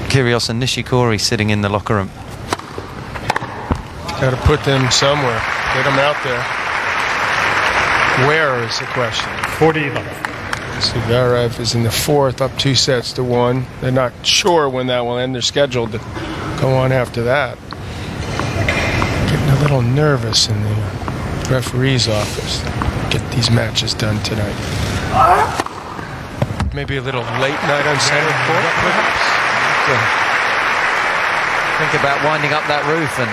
Kyrgios and Nishikori sitting in the locker room. Got to put them somewhere. Get them out there. Where is the question? 40 left. Zverev is in the 4th, up 2 sets to 1. They're not sure when that will end. They're scheduled to go on after that. Getting a little nervous in the referee's office. Get these matches done tonight. Maybe a little late night on center court, perhaps. Think about winding up that roof. And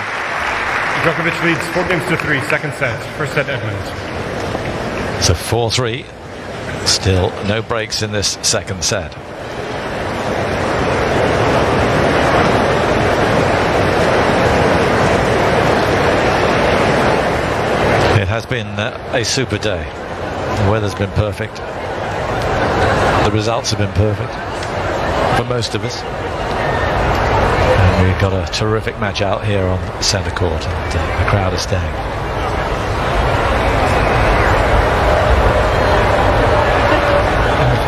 Djokovic leads 4-3, second set. First set, Edmund. So 4-3. Still no breaks in this second set. It has been a super day. The weather's been perfect. The results have been perfect for most of us. And we've got a terrific match out here on centre court, and the crowd is staying.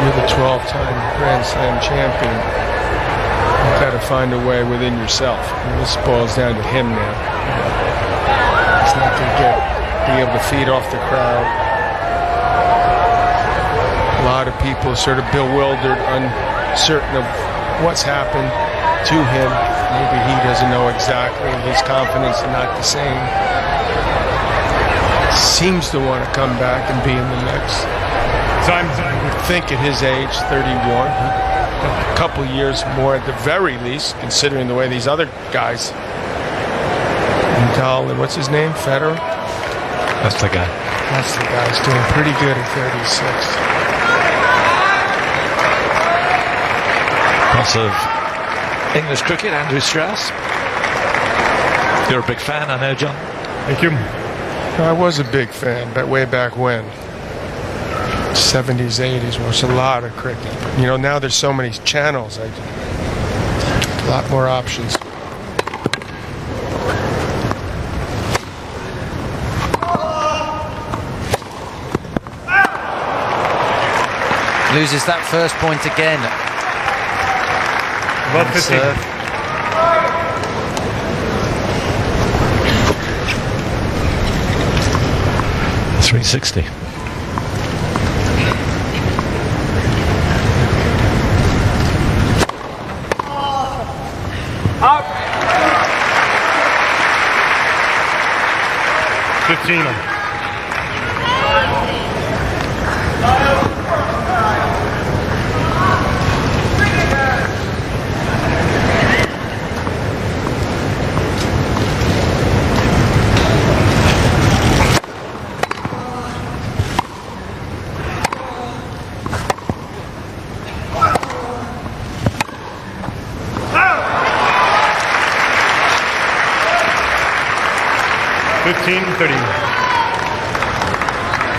You're the 12-time Grand Slam champion. You've got to find a way within yourself. And this boils down to him now. He's not going to be able to feed off the crowd. A lot of people sort of bewildered, uncertain of what's happened to him. Maybe he doesn't know exactly. His confidence is not the same. Seems to want to come back and be in the mix. Time. I would think at his age, 31, a couple years more at the very least, considering the way these other guys, Nadal and what's his name, Federer? That's the guy. That's the guy. He's doing pretty good at 36. Lots of English cricket, Andrew Strauss. You're a big fan, I know, John. Thank you. I was a big fan, but way back when. 70s, 80s, watched a lot of cricket. You know, now there's so many channels. A lot more options. loses that first point again. Well, 15. 360. Up. 15.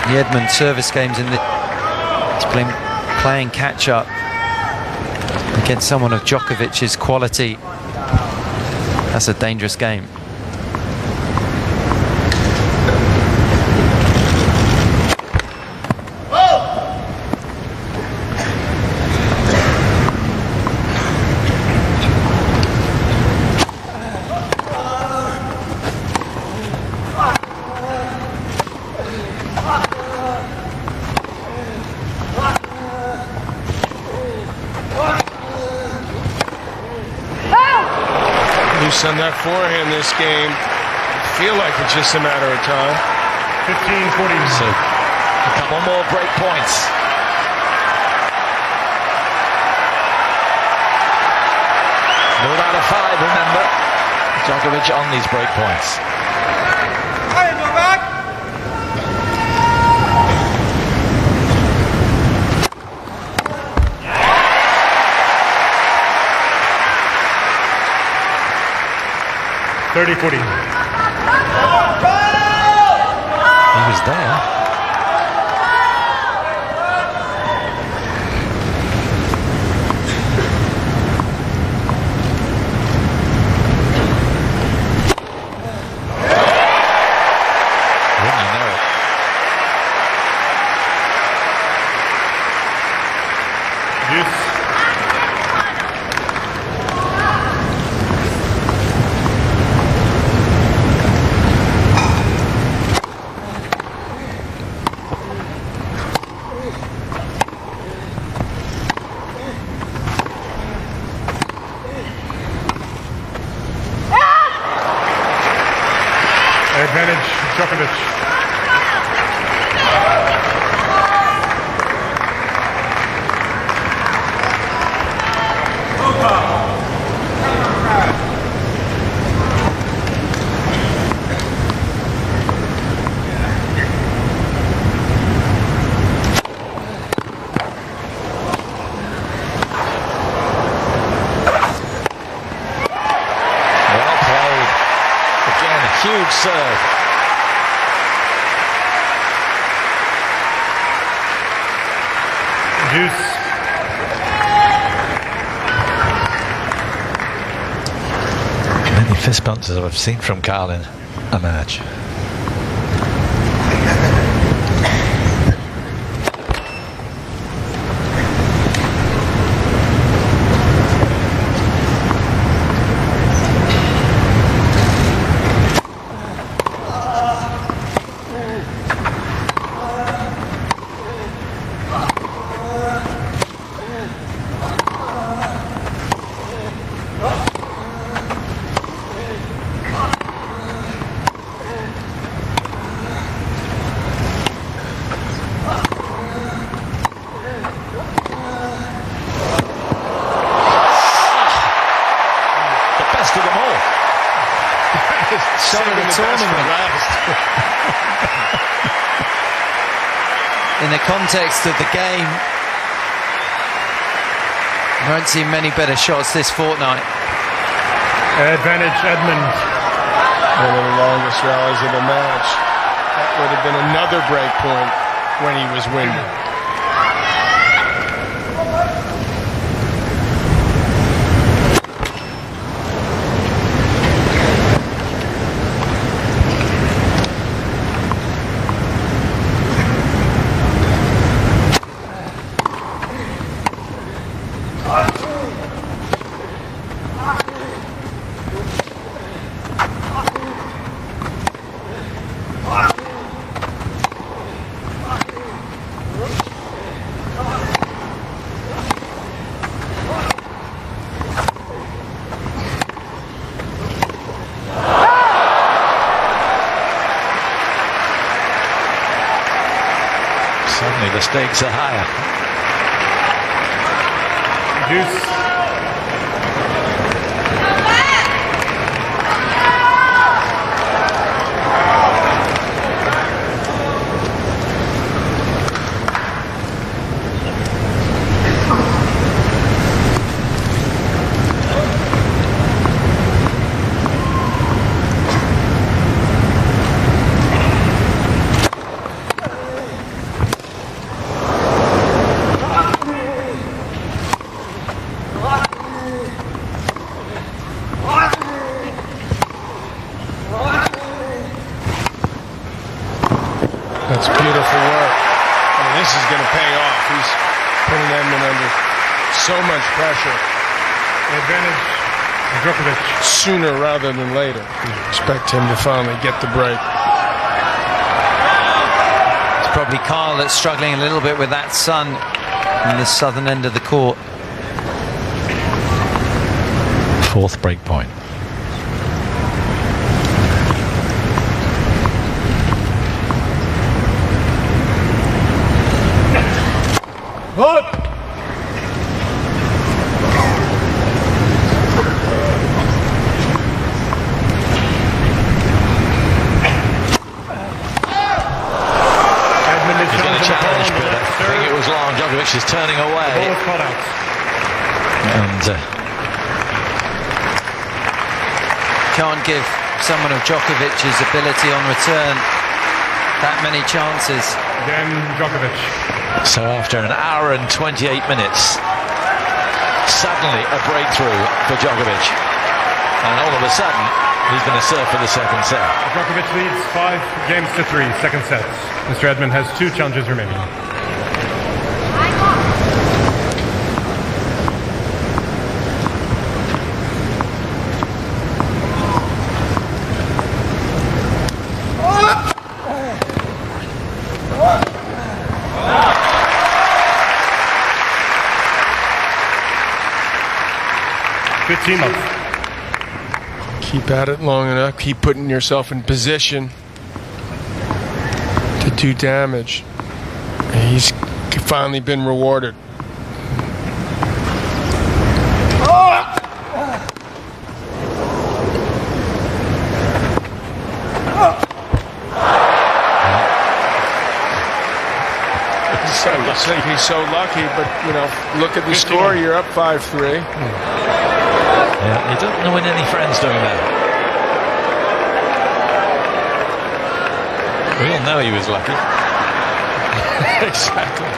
The Edmund service games in the he's playing catch up against someone of Djokovic's quality. That's a dangerous game. On that forehand this game, feel like it's just a matter of time. 15-40. So a couple more break points. Move out of 5, remember. Djokovic on these break points. Hey, go back. $30-40. He was there. You know it. Deuce. Advantage, Djokovic. Well played. Again, a huge serve. Deuce. Many fist bumps as I've seen from Carl in a match. Best of them all. Shot of the tournament. In the context of the game, I haven't seen many better shots this fortnight. Advantage, Edmund. One of the longest rallies of the match. That would have been another break point when he was winning. Suddenly the stakes are higher. Deuce. That's beautiful work. I mean, this is going to pay off. He's putting Edmund under so much pressure. Advantage, Djokovic. Sooner rather than later. Expect him to finally get the break. It's probably Carl that's struggling a little bit with that sun in the southern end of the court. Fourth break point. Look! Edmund is He's going to challenge, but I Serve. think it was long. Djokovic is turning Ball away. is caught out. And Can't give someone of Djokovic's ability on return that many chances. Again, Djokovic. so after an hour and 28 minutes, suddenly a breakthrough for Djokovic. And all of a sudden, he's going to serve for the second set. Djokovic leads 5-3, second set. Mr. Edmund has 2 challenges remaining. Keep at it long enough. Keep putting yourself in position to do damage. He's finally been rewarded. He's so lucky, but you know, look at the score. You're up 5-3. Yeah, he doesn't win any friends doing that. We all know he was lucky. Exactly.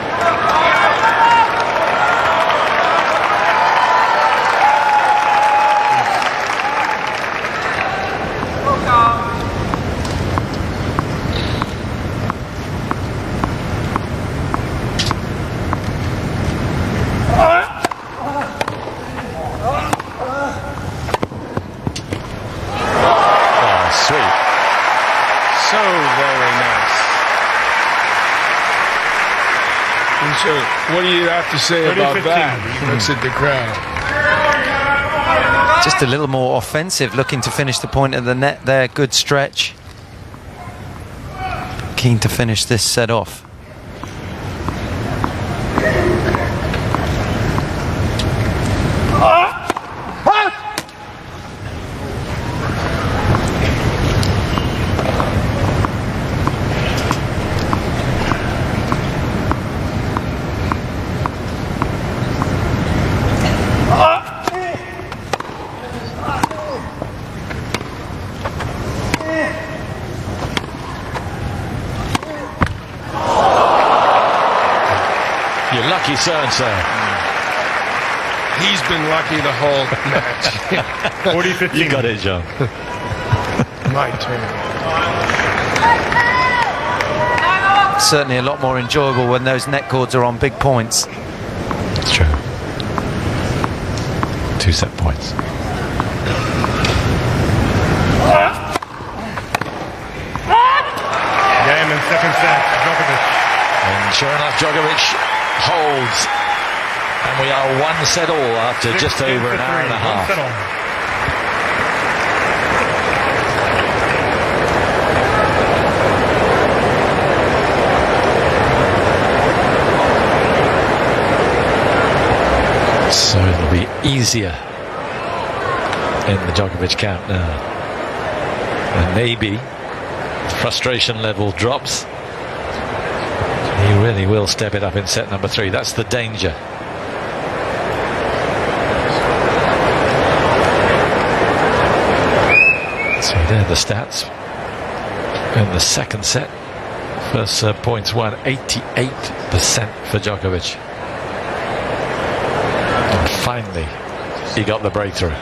What do you have to say about that? He looks at the crowd. Just a little more offensive, looking to finish the point of the net there. Good stretch. Keen to finish this set off. Lucky so-and-so. He's been lucky the whole match. 40-15. You got it, John. My turn. Certainly a lot more enjoyable when those net cords are on big points. It's true. 2 set points. Game in second set, Djokovic. And sure enough, Djokovic holds, and we are 1 set all after just over an hour and a half. So it'll be easier in the Djokovic camp now, and maybe the frustration level drops. He really will step it up in set number 3. That's the danger. So there are the stats. In the second set, first points won, 88% for Djokovic. And finally, he got the breakthrough.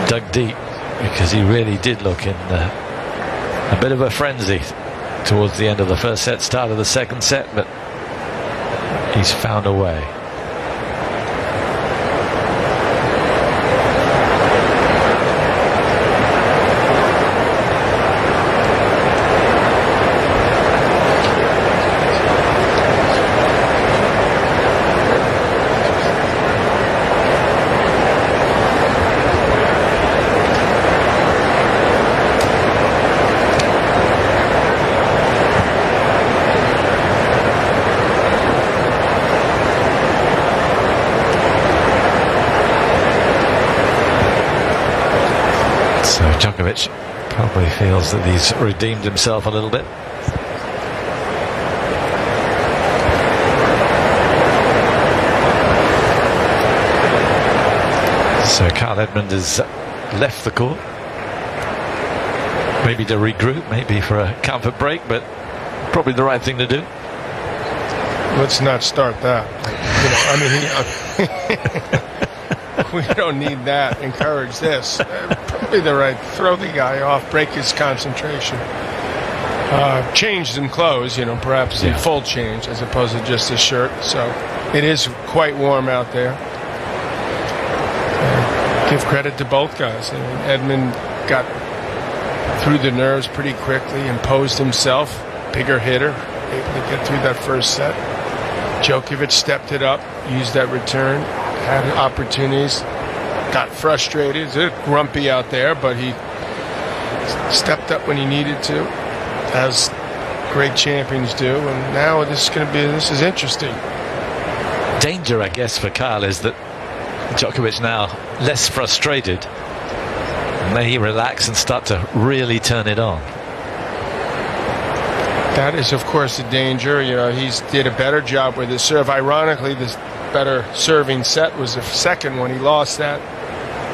Dug deep, because he really did look in a bit of a frenzy towards the end of the first set, start of the second set, but he's found a way. Djokovic probably feels that he's redeemed himself a little bit. So Kyle Edmund has left the court. Maybe to regroup, maybe for a comfort break, but probably the right thing to do. let's not start that. We don't need that. Encourage this. Probably the right. Throw the guy off, break his concentration. Change some clothes, perhaps in full change as opposed to just a shirt. So it is quite warm out there. Give credit to both guys. Edmund got through the nerves pretty quickly, imposed himself, bigger hitter, able to get through that first set. Djokovic stepped it up, used that return, had opportunities, got frustrated. It's grumpy out there, but he stepped up when he needed to, as great champions do. And now this is interesting. Danger, I guess, for Kyle is that Djokovic now less frustrated. May he relax and start to really turn it on. That is, of course, a danger. He's did a better job with his serve. Ironically, the better serving set was the second one. He lost that.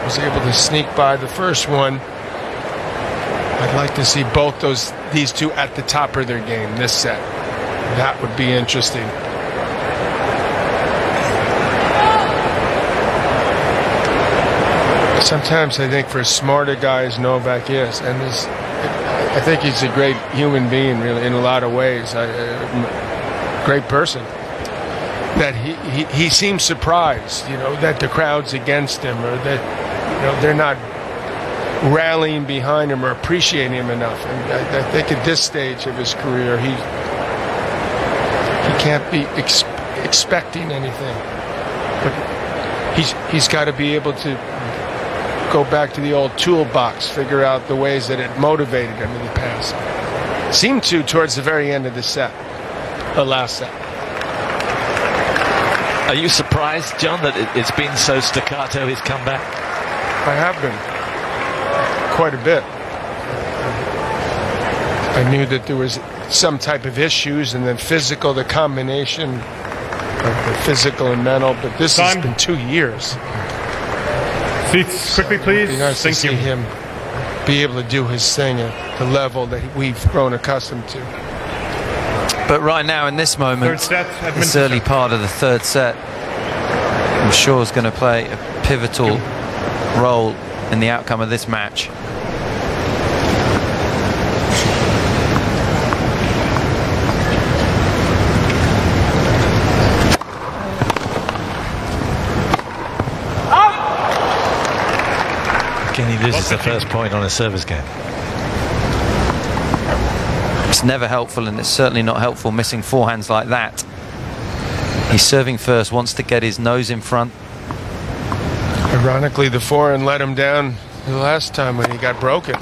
Was able to sneak by the first one. I'd like to see both these two at the top of their game this set. That would be interesting. Sometimes I think for as smart a guy as Novak is, and I think he's a great human being, really, in a lot of ways. Great person. That he seems surprised, that the crowd's against him, or that they're not rallying behind him or appreciating him enough. And I think at this stage of his career, he can't be expecting anything, but he's got to be able to go back to the old toolbox, figure out the ways that it motivated him in the past. Seemed to towards the very end of the last set. Are you surprised, John, that it's been so staccato, his comeback? I have been. Quite a bit. I knew that there was some type of issues, and then physical, the combination of the physical and mental, but this has been 2 years. Seats quickly, please. It'd be nice to see him be able to do his thing at the level that we've grown accustomed to. But right now, in this moment, this early part of the third set, I'm sure is going to play a pivotal role in the outcome of this match. Again, he loses the first point on a service game. It's never helpful, and it's certainly not helpful missing forehands like that. He's serving first, wants to get his nose in front. Ironically, the forehand let him down the last time when he got broken.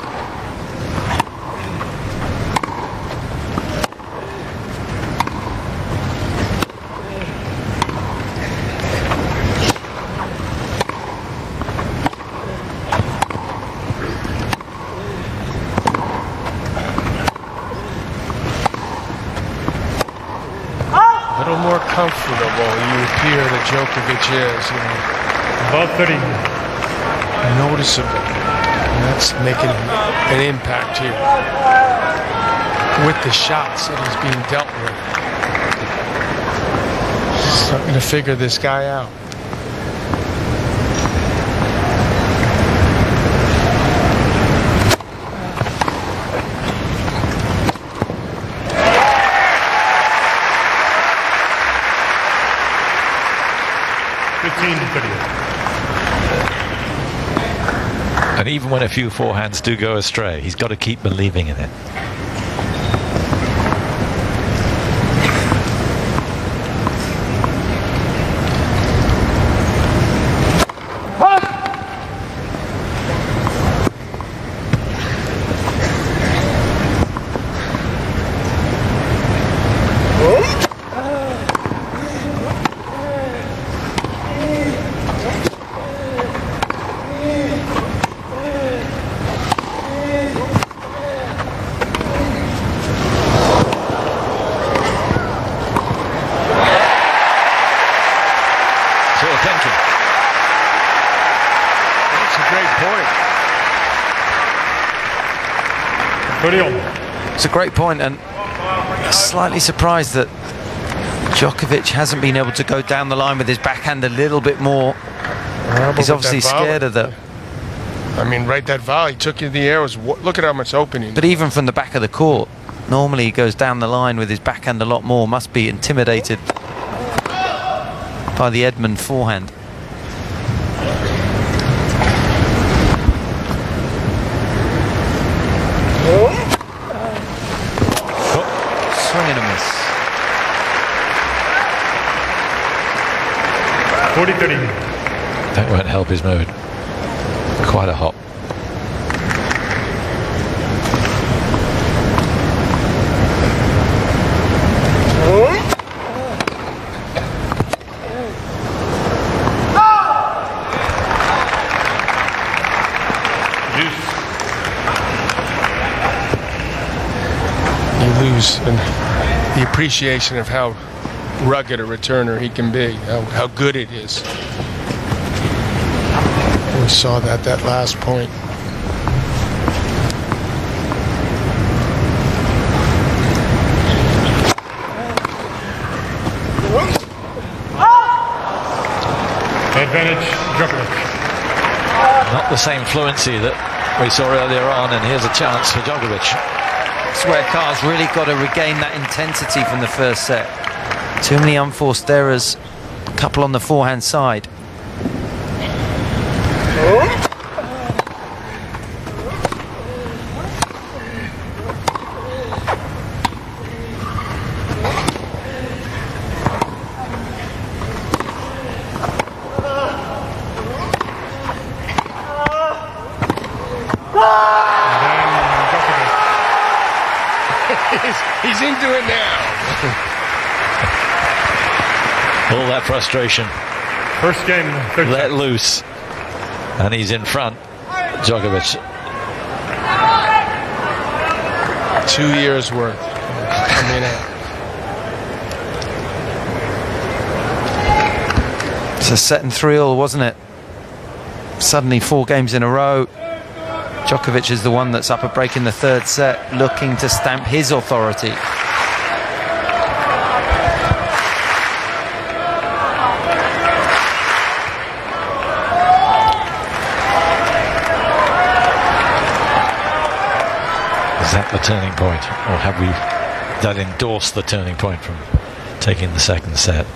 Comfortable you appear that Djokovic is, About 30. Noticeable. And that's making an impact here with the shots that he's being dealt with. Starting to figure this guy out. And even when a few forehands do go astray, he's got to keep believing in it. It's a great point, and slightly surprised that Djokovic hasn't been able to go down the line with his backhand a little bit more. He's obviously scared of that. I mean, right, that volley took you to the air. Look at how much opening. But even from the back of the court, normally he goes down the line with his backhand a lot more. Must be intimidated by the Edmund forehand. Swing and a miss. 40-30. That won't help his mood. Quite a hop. You lose and the appreciation of how rugged a returner he can be, how good it is. We saw that last point. Advantage, Djokovic. Not the same fluency that we saw earlier on, and here's a chance for Djokovic. That's where Carr's really got to regain that intensity from the first set. Too many unforced errors, a couple on the forehand side. He's into it now. All that frustration First game, third let set. loose, and he's in front. Djokovic. 2 years worth coming out. It's a set and 3-all, wasn't it? Suddenly 4 games in a row. Djokovic is the one that's up a break in the third set, looking to stamp his authority. Is that the turning point, or have we that endorsed the turning point from taking the second set?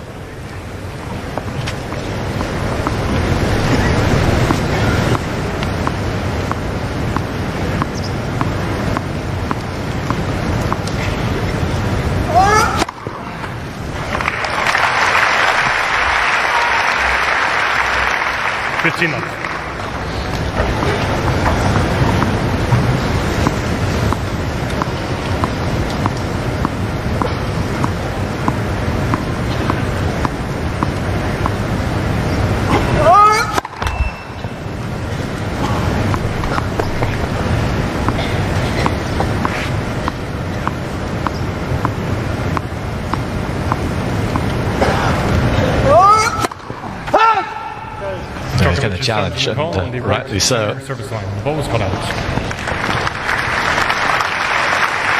He's going to challenge, and rightly so. Service line. The ball was put out.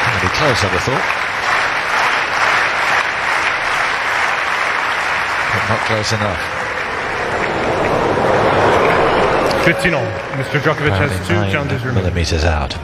Going to be close, I'd have thought. But not close enough. 15-all. Mr. Djokovic has 2 challenges remaining. Millimeters out.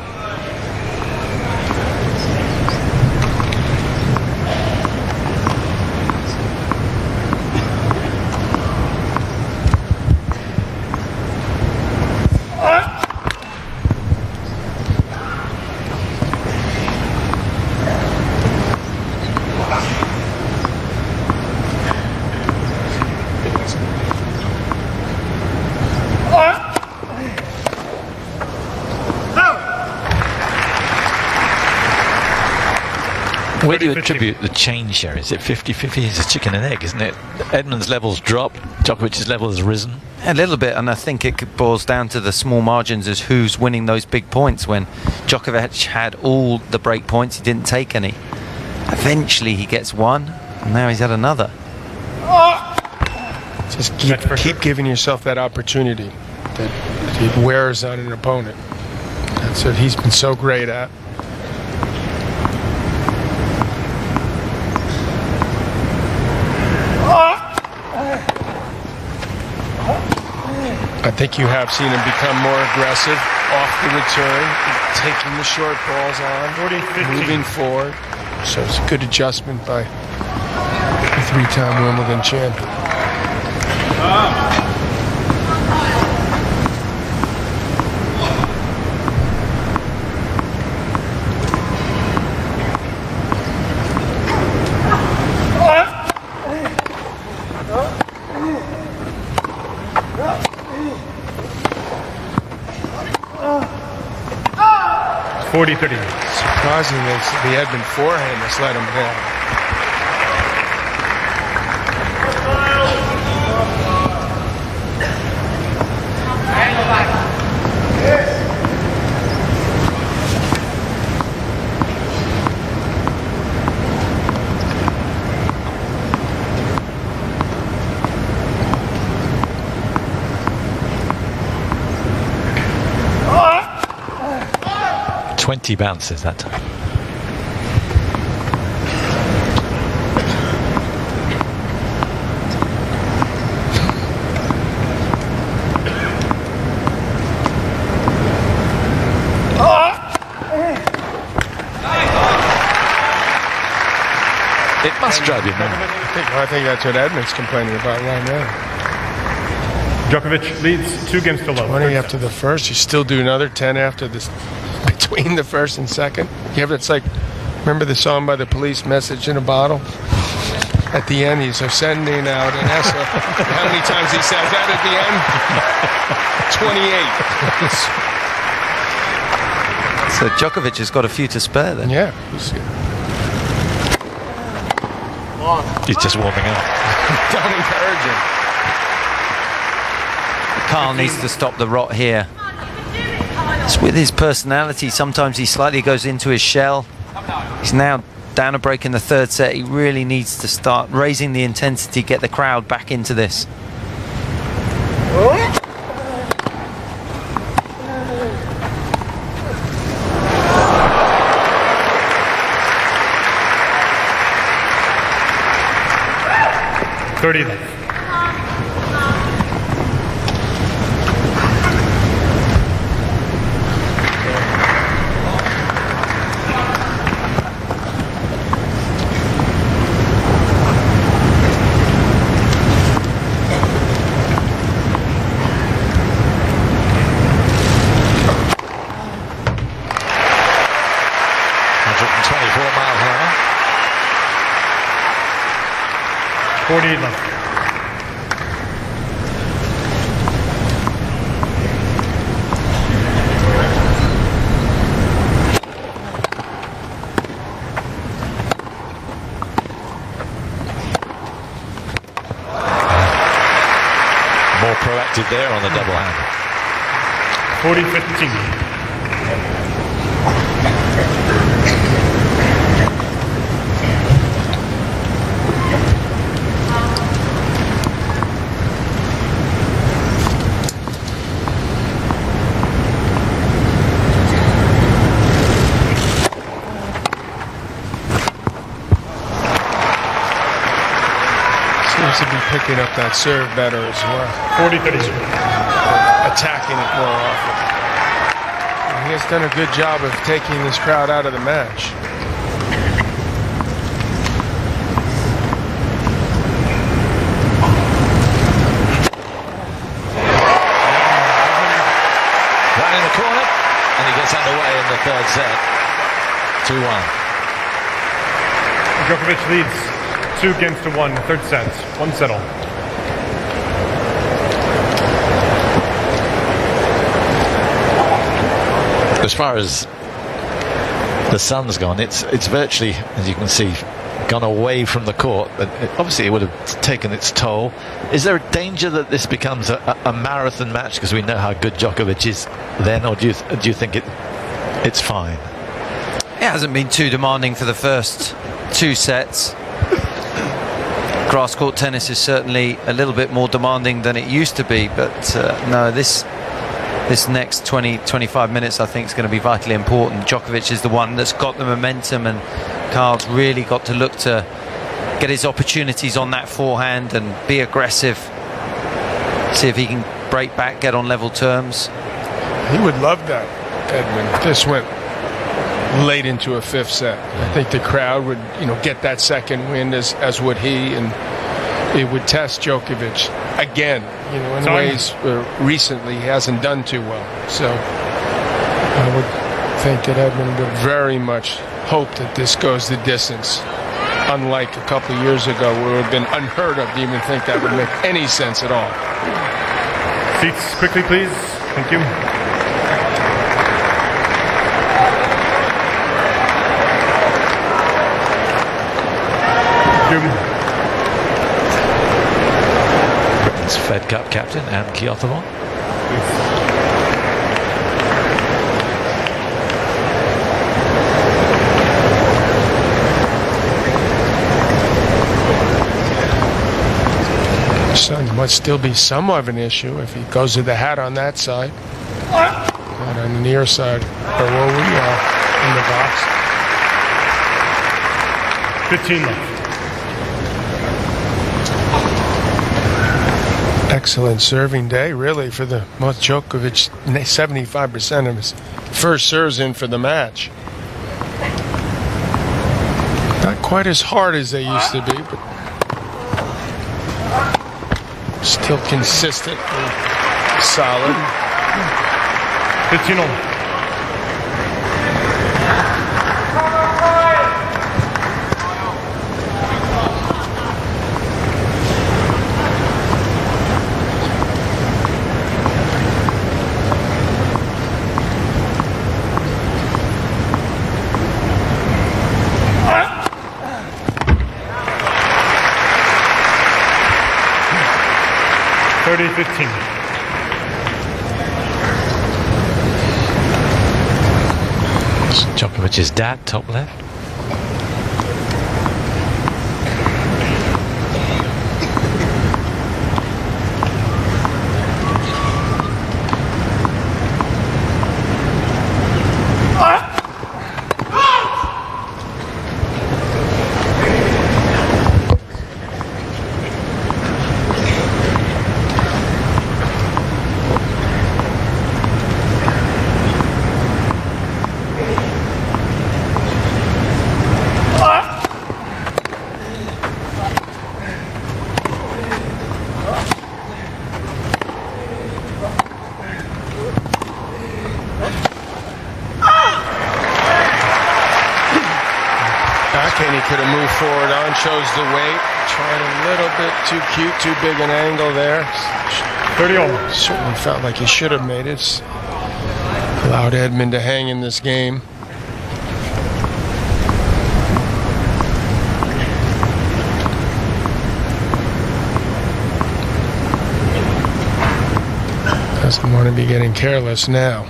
Where do you attribute the change here? Is it 50-50? It's a chicken and egg, isn't it? Edmund's level's dropped, Djokovic's level has risen. A little bit, and I think it boils down to the small margins as who's winning those big points. When Djokovic had all the break points, he didn't take any. Eventually he gets one, and now he's had another. Just keep giving yourself that opportunity that it wears on an opponent. That's what he's been so great at. I think you have seen him become more aggressive off the return, taking the short balls on, 40-15. moving forward. So it's a good adjustment by the three-time Wimbledon champion. Surprising that the Edmund forehand has let him down. Twenty bounces that time. It must drive you mad. I think that's what Edmund's complaining about right now. Djokovic leads 2 games to love. 20 after the first. You still do another 10 after this. Between the first and second. Yeah, but it's like, remember the song by the Police, Message in a Bottle? At the end, he's sending out an SO. How many times he says that at the end? 28. So Djokovic has got a few to spare then. Yeah. He's just warming up. Don't encourage him. Carl needs to stop the rot here. It's with his personality. Sometimes he slightly goes into his shell. He's now down a break in the third set. He really needs to start raising the intensity, get the crowd back into this. left. More proactive there on the double hand. 40-15. Seems to be picking up that serve better as well. 40-30. Attacking it more often. And he has done a good job of taking this crowd out of the match. Right in the corner, and he gets underway in the third set. 2-1. Djokovic leads 2-1, third set, 1-settle. As far as the sun's gone, it's virtually, as you can see, gone away from the court. But obviously it would have taken its toll. Is there a danger that this becomes a marathon match because we know how good Djokovic is then, or do you think it's fine? It hasn't been too demanding for the first 2 sets. Grass court tennis is certainly a little bit more demanding than it used to be, but no, this next 20-25 minutes I think is going to be vitally important. Djokovic is the one that's got the momentum, and Carl's really got to look to get his opportunities on that forehand and be aggressive. See if he can break back, get on level terms. He would love that, Edmund. If this went late into a fifth set, I think the crowd would, get that second win as would he, and it would test Djokovic again, in ways recently he hasn't done too well. So I would think that Edmund would very much hope that this goes the distance, unlike a couple of years ago where it would have been unheard of to even think that would make any sense at all. Seats quickly, please. Thank you. Britain's Fed Cup captain and Kyothomon. Son must still be somewhat of an issue if he goes to the hat on that side. Not on the near side, or where we are in the box. 15 left. Excellent serving day, really, for the most Djokovic. 75% of his first serves in for the match. Not quite as hard as they used to be, but still consistent and solid. 15 on. Djokovic's dad, top left. Could have moved forward on, chose the weight, trying a little bit too cute, too big an angle there. 30 on. Certainly felt like he should have made it. Allowed Edmund to hang in this game. Doesn't want to be getting careless now.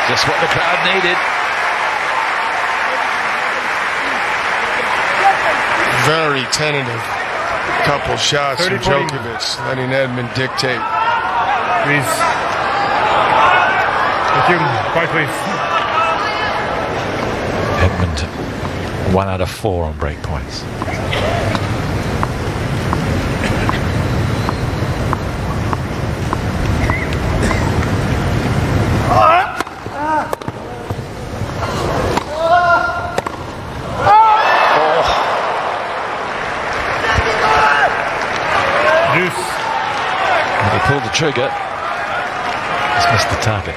Just what the crowd needed. Very tentative couple shots from Djokovic, letting Edmund dictate. Please. Thank you. Quiet, please. Edmund, 1 out of 4 on break points. He pulled the trigger. Just missed the target.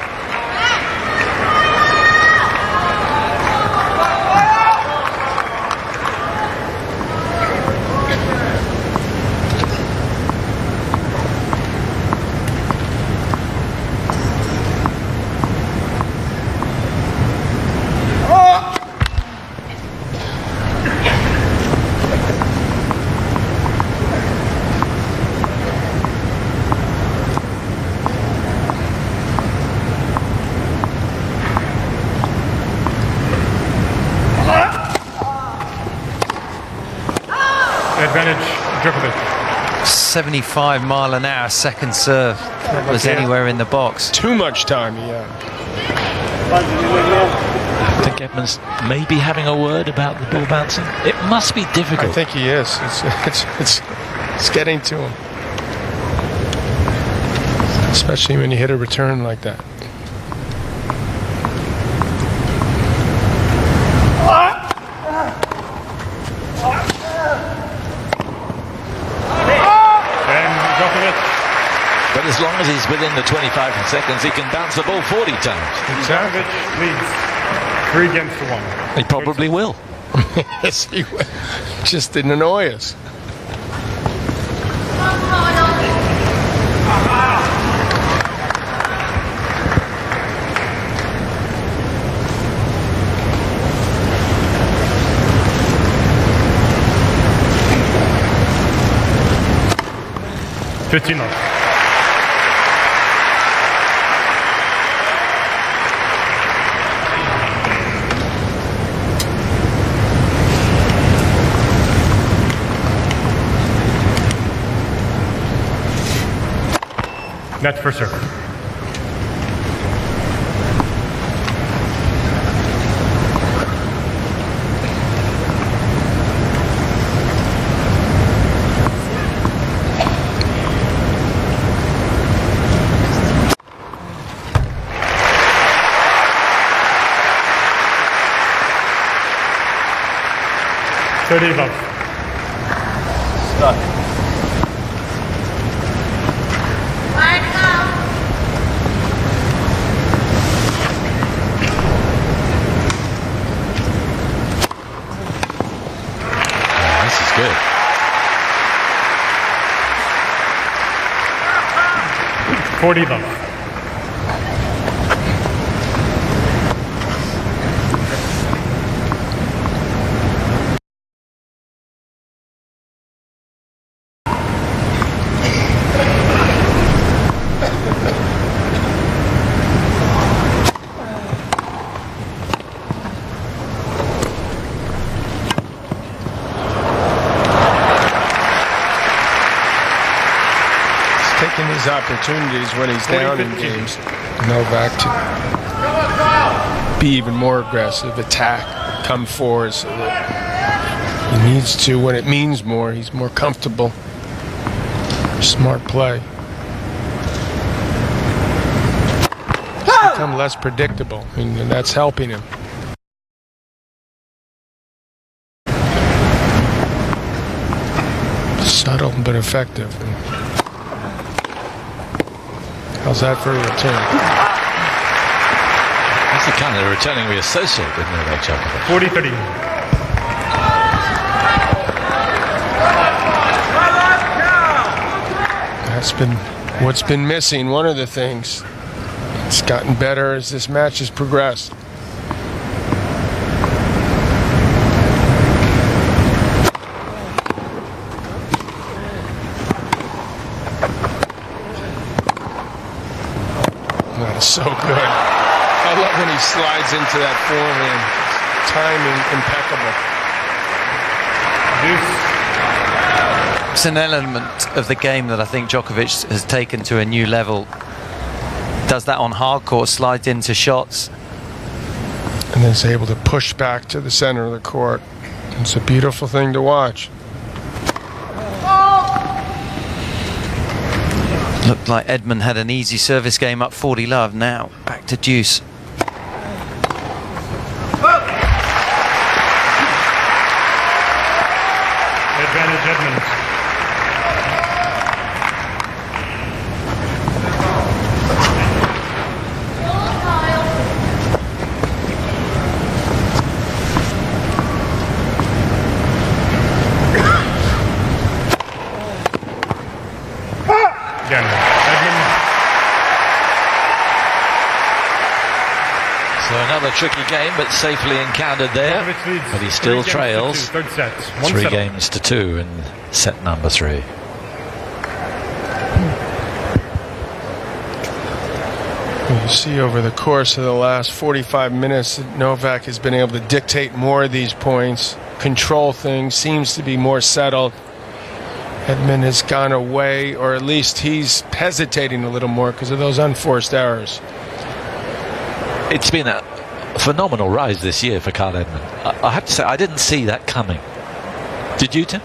75-mile-an-hour second serve was anywhere in the box. Too much time, yeah. I think Edmund's maybe having a word about the ball bouncing. It must be difficult. I think he is. It's getting to him. Especially when you hit a return like that. But as long as he's within the 25 seconds, he can bounce the ball 40 times. Exactly. Leads 3-1. He probably will. Yes, he will. Just didn't annoy us. Net for serve. Stuck. This is good. Taking his opportunities when he's down in games. Novak to be even more aggressive, attack, come forward so that he needs to when it means more. He's more comfortable. Smart play. He's become less predictable, and that's helping him. Subtle but effective. How's that for a return? That's the kind of returning we associate with Novak Djokovic. 40-30. That's been what's been missing. One of the things. It's gotten better as this match has progressed. That is so good. I love when he slides into that forehand. Timing impeccable. It's an element of the game that I think Djokovic has taken to a new level. Does that on hard court, slides into shots. And then is able to push back to the center of the court. It's a beautiful thing to watch. Looked like Edmund had an easy service game up 40-love. Now back to deuce. Advantage Edmund. So another tricky game, but safely encountered there. But he still trails 3 games to 2 in set number 3. You see over the course of the last 45 minutes that Novak has been able to dictate more of these points, control things, seems to be more settled. Edmund has gone away, or at least he's hesitating a little more because of those unforced errors. It's been a phenomenal rise this year for Kyle Edmund. I have to say, I didn't see that coming. Did you, Tim?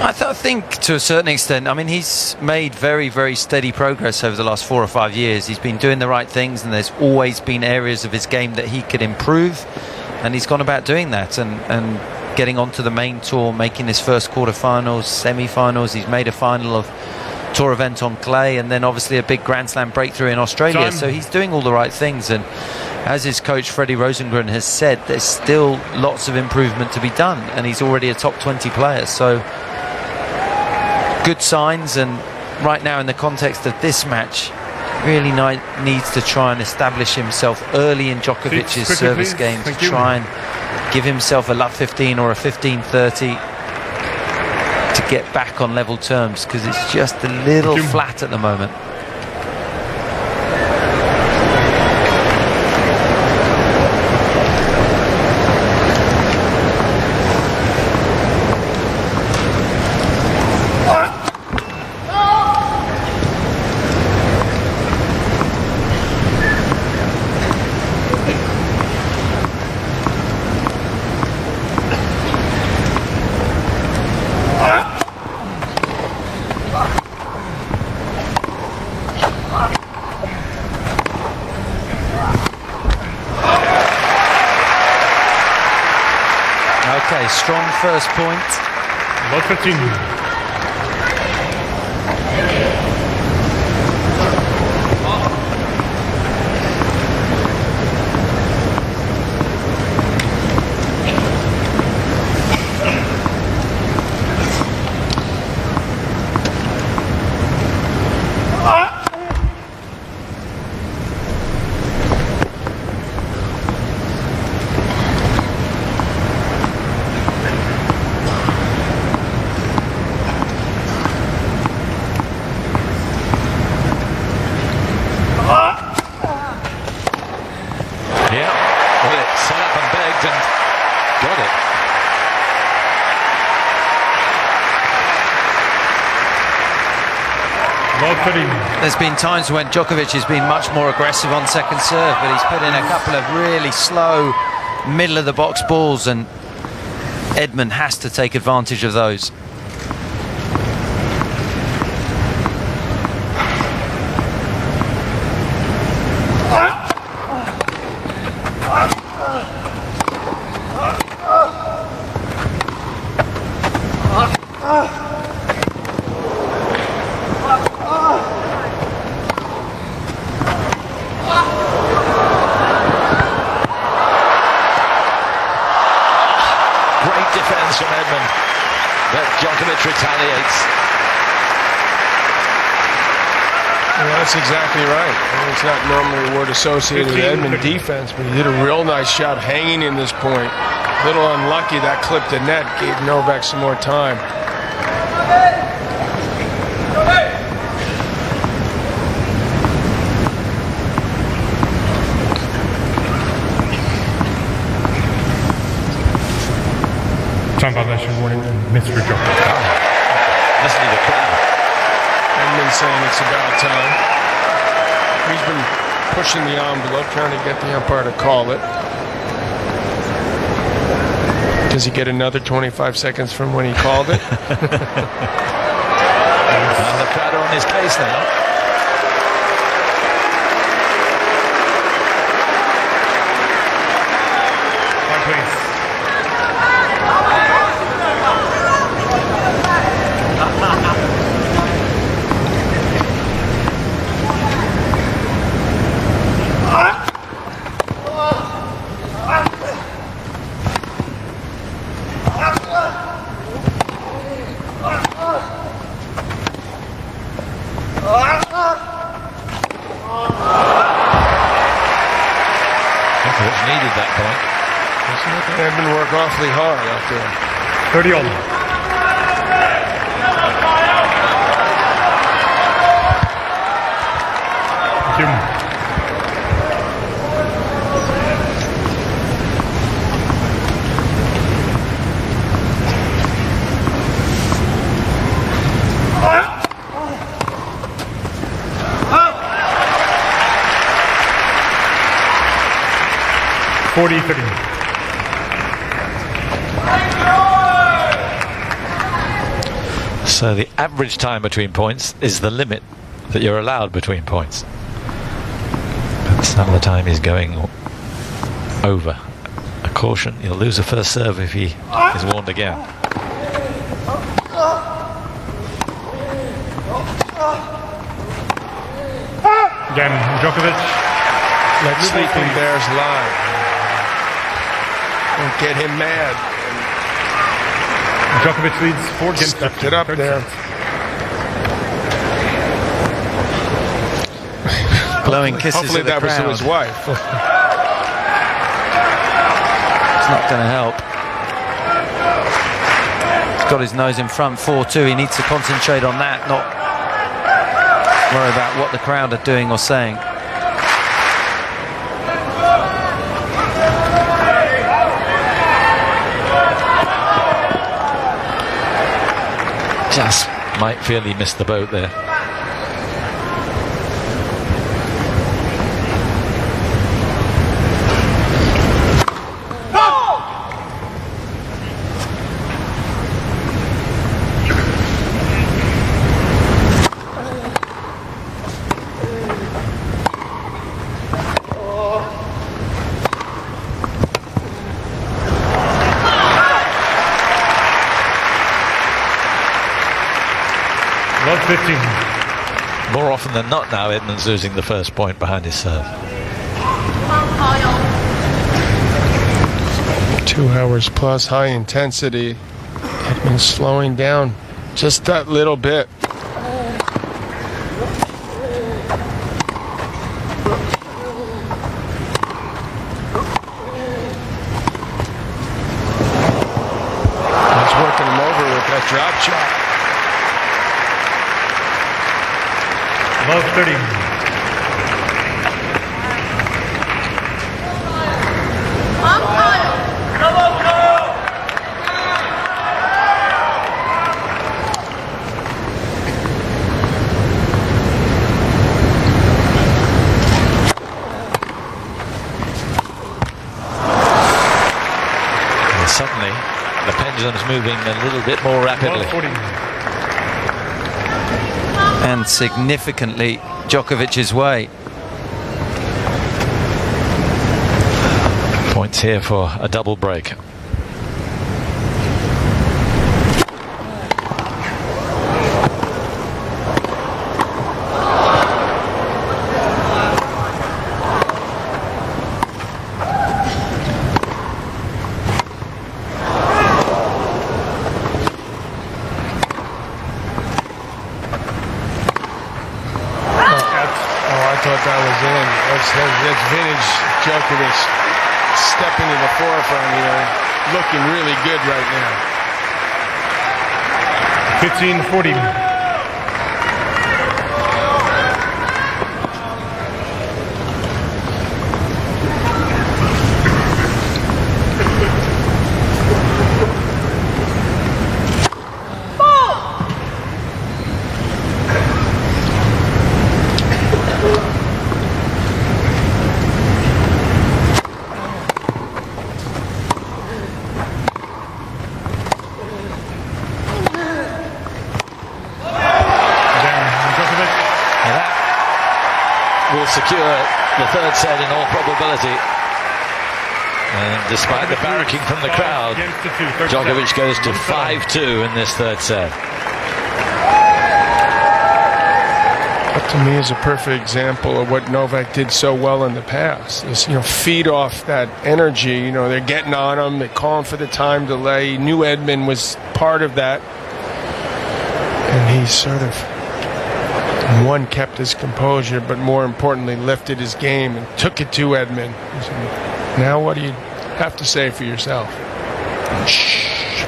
I think to a certain extent, I mean, he's made very, very steady progress over the last 4 or 5 years. He's been doing the right things, and there's always been areas of his game that he could improve, and he's gone about doing that and getting onto the main tour, making his first quarterfinals, semi-finals. He's made a final of tour event on clay, and then obviously a big Grand Slam breakthrough in Australia. So he's doing all the right things, and as his coach Freddie Rosengren has said, there's still lots of improvement to be done, and he's already a top 20 player. So good signs, and right now in the context of this match, really needs to try and establish himself early in Djokovic's service game, to try and give himself a love 15 or a 15-30 to get back on level terms, because it's just a little flat at the moment. Strong first point. Love 15. There's been times when Djokovic has been much more aggressive on second serve, but he's put in a couple of really slow middle of the box balls, and Edmund has to take advantage of those. That's exactly right. I mean, it's not normally a word associated with Edmund defense, but he did a real nice job hanging in this point. A little unlucky that clipped the net, gave Novak some more time. Time violation warning, Mr. Djokovic. Listen to the crowd. Edmund saying it's about time. He's been pushing the envelope, trying to get the umpire to call it. Does he get another 25 seconds from when he called it? And the crowd are on his case now. Please. Needed that point. They've been working awfully hard out there. 30 on. 40-30. So the average time between points is the limit that you're allowed between points. But some of the time he's going over. A caution, he'll lose a first serve if he is warned again. Again, Djokovic. Let sleeping bears lie. Don't get him mad. Djokovic leads 4 games. Stepped it up there. Blowing kisses Hopefully at the that was to crowd. his wife. It's not going to help. He's got his nose in front, 4-2. He needs to concentrate on that, not worry about what the crowd are doing or saying. Just might feel he missed the boat there. Love 15. More often than not now, Edmund's losing the first point behind his serve. 2 hours plus, high intensity. Edmund slowing down just that little bit. He's working him over with that drop shot. Love 30. And suddenly, the pendulum's moving a little bit more rapidly. Love 40. And significantly Djokovic's way. Points here for a double break. That's vintage Djokovic stepping to the forefront here, looking really good right now. 15-40. Secure the third set in all probability, and despite the barracking from the crowd, Djokovic goes to 5-2 in this third set. That to me is a perfect example of what Novak did so well in the past. Is, feed off that energy. They're getting on him, they're calling for the time delay. He knew Edmund was part of that, and he sort of kept his composure, but more importantly lifted his game and took it to Edmund. Now what do you have to say for yourself? Shh.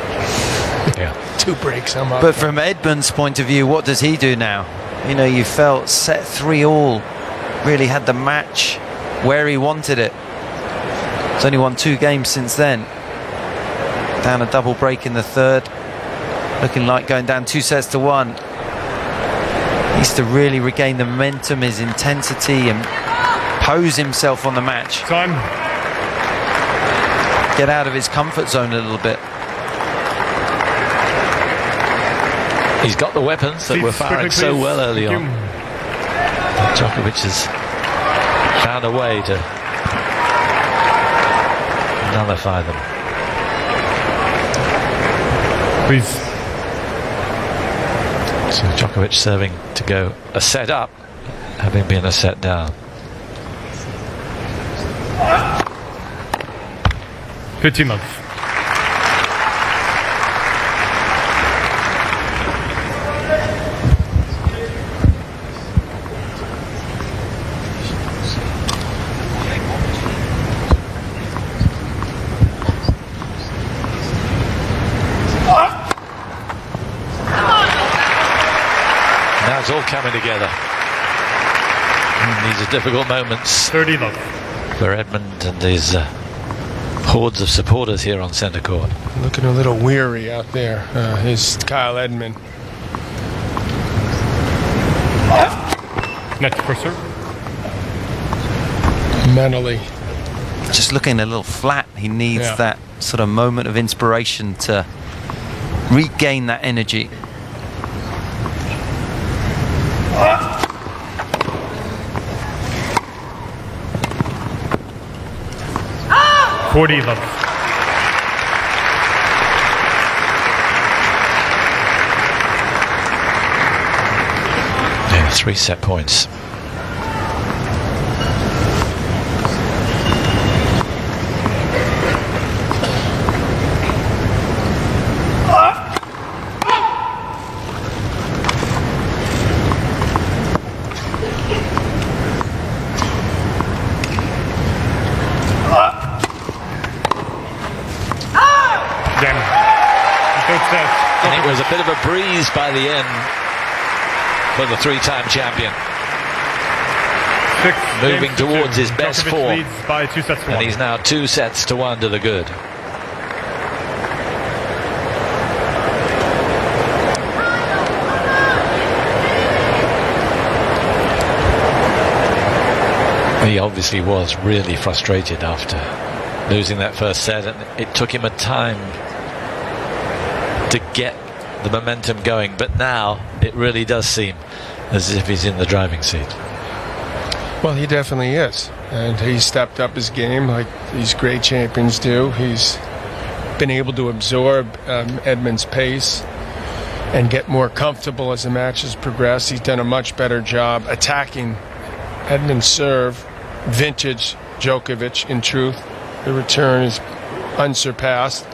Yeah. 2 breaks, I'm up. But from Edmund's point of view, what does he do now? You felt set 3-all, really had the match where he wanted it. He's only won 2 games since then. Down a double break in the third, looking like going down 2-1. Needs to really regain the momentum, his intensity, and pose himself on the match. Time. get out of his comfort zone a little bit. He's got the weapons that were firing so well early on. Djokovic has found a way to nullify them. Please. So Djokovic serving to go a set up, having been a set down. 15 love. Now it's all coming together. These are difficult moments 30 love. for Edmund and his hordes of supporters here on centre court. Looking a little weary out there, is Kyle Edmund. Net for serve. Mentally. Just looking a little flat. He needs that sort of moment of inspiration to regain that energy. Ah! 40 love. Yeah, 3 set points. And it was a bit of a breeze by the end for the 3-time champion. Moving towards his best form. Leads by 2 sets to 1. And he's now 2 sets to 1 to the good. He obviously was really frustrated after losing that first set, and it took him a time to get the momentum going, but now it really does seem as if he's in the driving seat. Well, he definitely is, and he's stepped up his game like these great champions do. He's been able to absorb Edmund's pace and get more comfortable as the matches progress. He's done a much better job attacking Edmund's serve. Vintage Djokovic, in truth. The return is unsurpassed.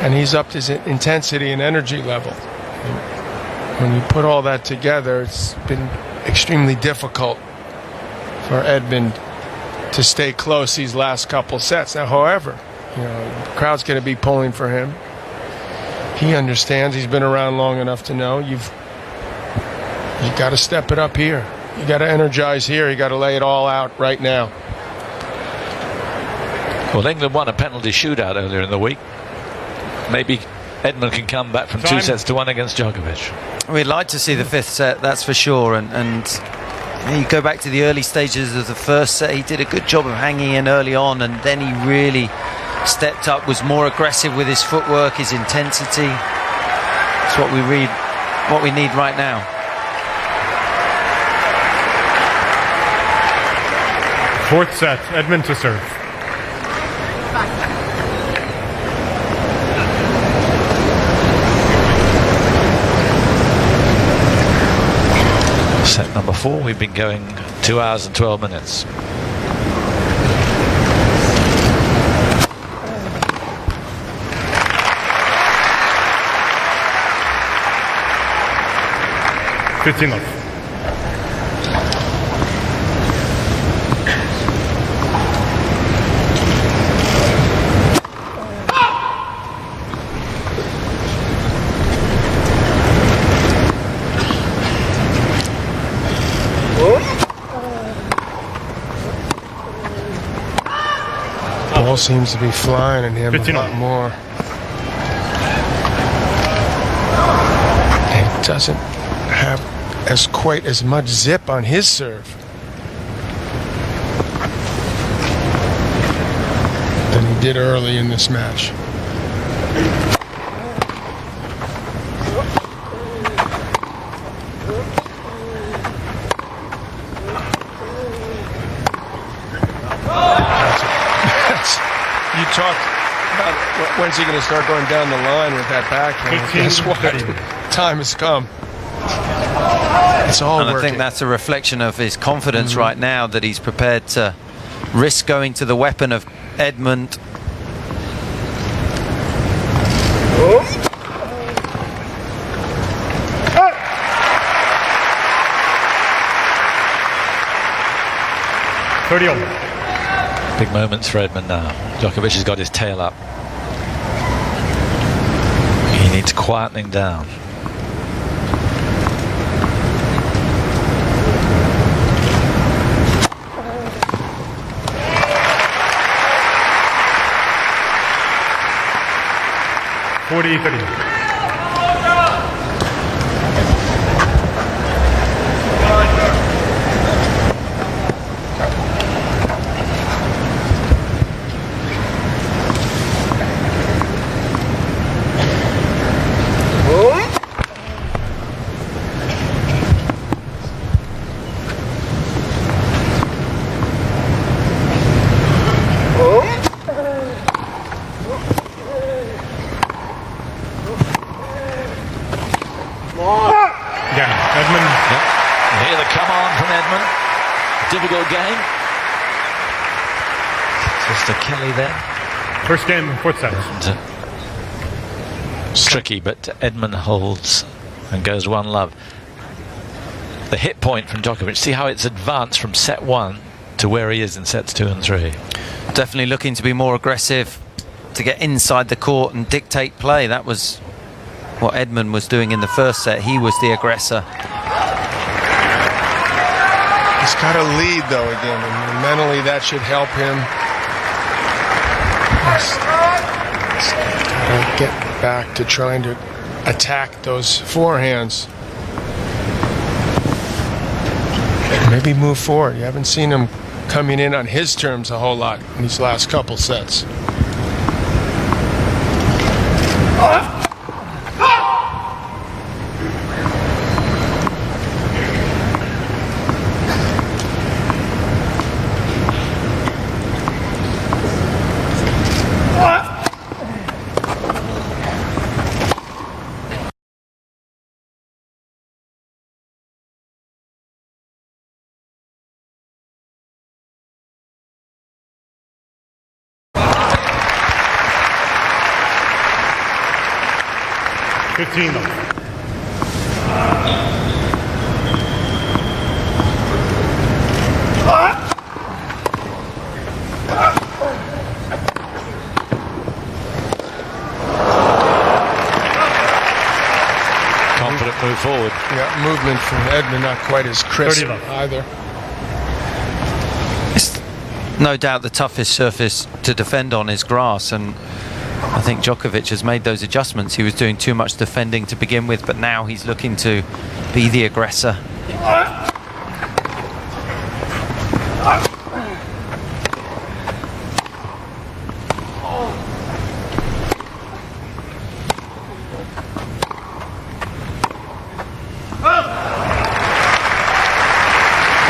And he's upped his intensity and energy level. And when you put all that together, it's been extremely difficult for Edmund to stay close these last couple sets. Now, however, the crowd's going to be pulling for him. He understands. He's been around long enough to know you've got to step it up here. You got to energize here. You got to lay it all out right now. Well, England won a penalty shootout earlier in the week. Maybe Edmund can come back from 2 sets to 1 against Djokovic. We'd like to see the 5th set, that's for sure. And you go back to the early stages of the first set. He did a good job of hanging in early on, and then he really stepped up, was more aggressive with his footwork, his intensity. It's what we need right now. 4th set, Edmund to serve. Set number 4, we've been going 2 hours and 12 minutes. $15 love. Ball seems to be flying in him a lot more. And he doesn't have quite as much zip on his serve than he did early in this match. You talk about when's he going to start going down the line with that backhand. Guess what? Time has come. It's all and working. I think that's a reflection of his confidence right now, that he's prepared to risk going to the weapon of Edmund. Big moments for Edmund now. Djokovic has got his tail up. He needs quietening down. Hear the come on from Edmund. Difficult game. Just a Kelly there. First game, fourth set. It's tricky, but Edmund holds and goes 1-love. The hit point from Djokovic. See how it's advanced from set 1 to where he is in sets 2 and 3. Definitely looking to be more aggressive, to get inside the court and dictate play. That was what Edmund was doing in the first set. He was the aggressor. He's got a lead, though, again, and mentally that should help him. He's gotta get back to trying to attack those forehands. Maybe move forward. You haven't seen him coming in on his terms a whole lot in these last couple sets. Confident move forward. Yeah, movement from Edmund not quite as crisp either. It's no doubt the toughest surface to defend on is grass, and I think Djokovic has made those adjustments. He was doing too much defending to begin with, but now he's looking to be the aggressor.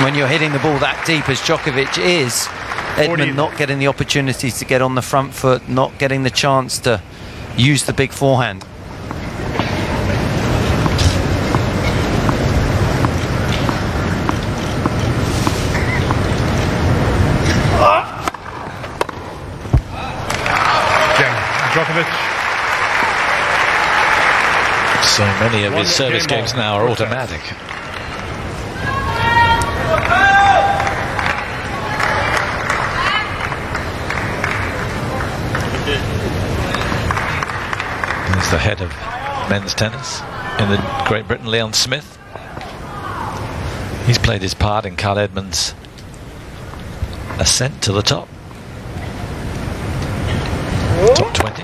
When you're hitting the ball that deep as Djokovic is, Edmund not getting the opportunities to get on the front foot, not getting the chance to use the big forehand. Djokovic. So many of his service games now are automatic. He's the head of men's tennis in the Great Britain, Leon Smith. He's played his part in Carl Edmund's ascent to the top. Top 20.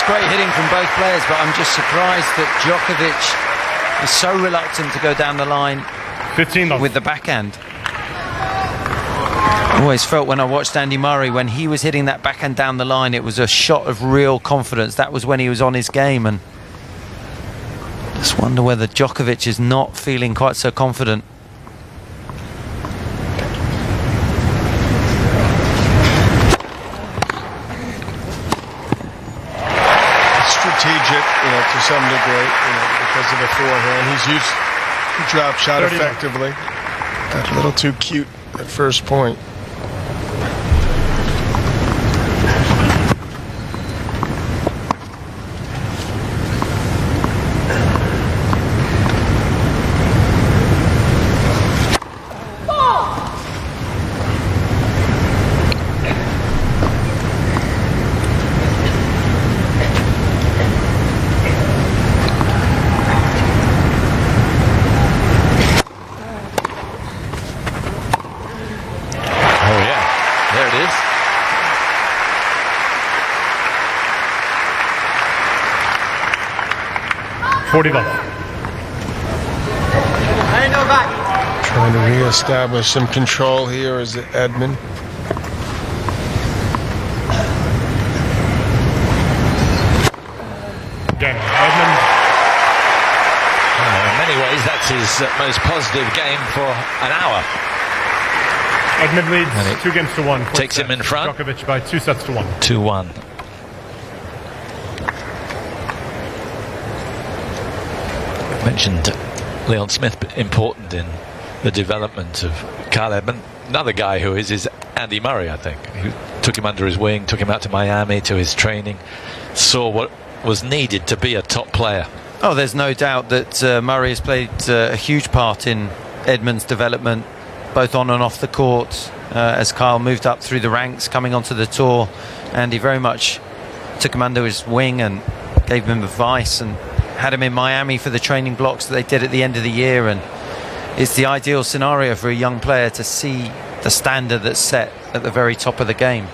great hitting from both players, but I'm just surprised that Djokovic is so reluctant to go down the line 15 love. with the backhand. I always felt when I watched Andy Murray, when he was hitting that backhand down the line, it was a shot of real confidence. That was when he was on his game, and just wonder whether Djokovic is not feeling quite so confident. Strategic, to some degree, because of the forehand. He's used the drop shot 30. effectively. A little too cute at first point. Oh yeah, there it is. $40. Trying to reestablish some control here is Edmund. Again, Edmund. In many ways, that's his most positive game for an hour. Edmund leads And it 2-1. takes him in front. Djokovic by 2-1. 2-1. Mentioned Leon Smith, important in the development of Kyle Edmund. Another guy who is Andy Murray, I think, who took him under his wing, took him out to Miami to his training, saw what was needed to be a top player. Oh, there's no doubt that Murray has played a huge part in Edmund's development, both on and off the court, as Kyle moved up through the ranks, coming onto the tour. And he very much took him under his wing and gave him advice, and had him in Miami for the training blocks that they did at the end of the year. And it's the ideal scenario for a young player to see the standard that's set at the very top of the game.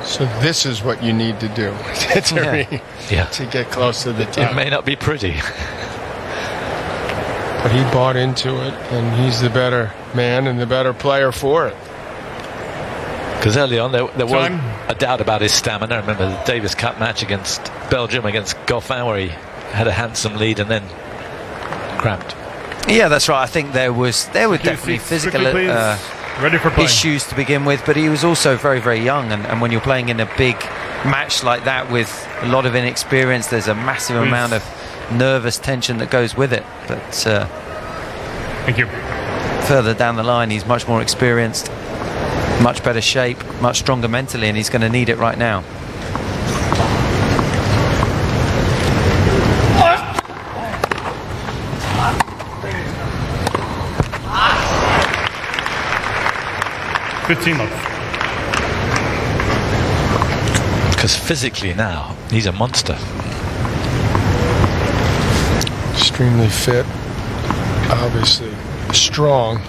So this is what you need to do to get close to the top. It may not be pretty. But he bought into it, and he's the better man and the better player for it. Because early on there was Time. a doubt about his stamina. I remember the Davis Cup match against Belgium, against Goffin, where he had a handsome lead and then cramped. Yeah, that's right. I think there were definitely physical Ready for play. issues to begin with, but he was also very, very young. And when you're playing in a big match like that with a lot of inexperience, there's a massive amount of nervous tension that goes with it. But Thank you. further down the line, he's much more experienced, much better shape, much stronger mentally, and he's going to need it right now. Because physically now, he's a monster. Extremely fit, obviously strong.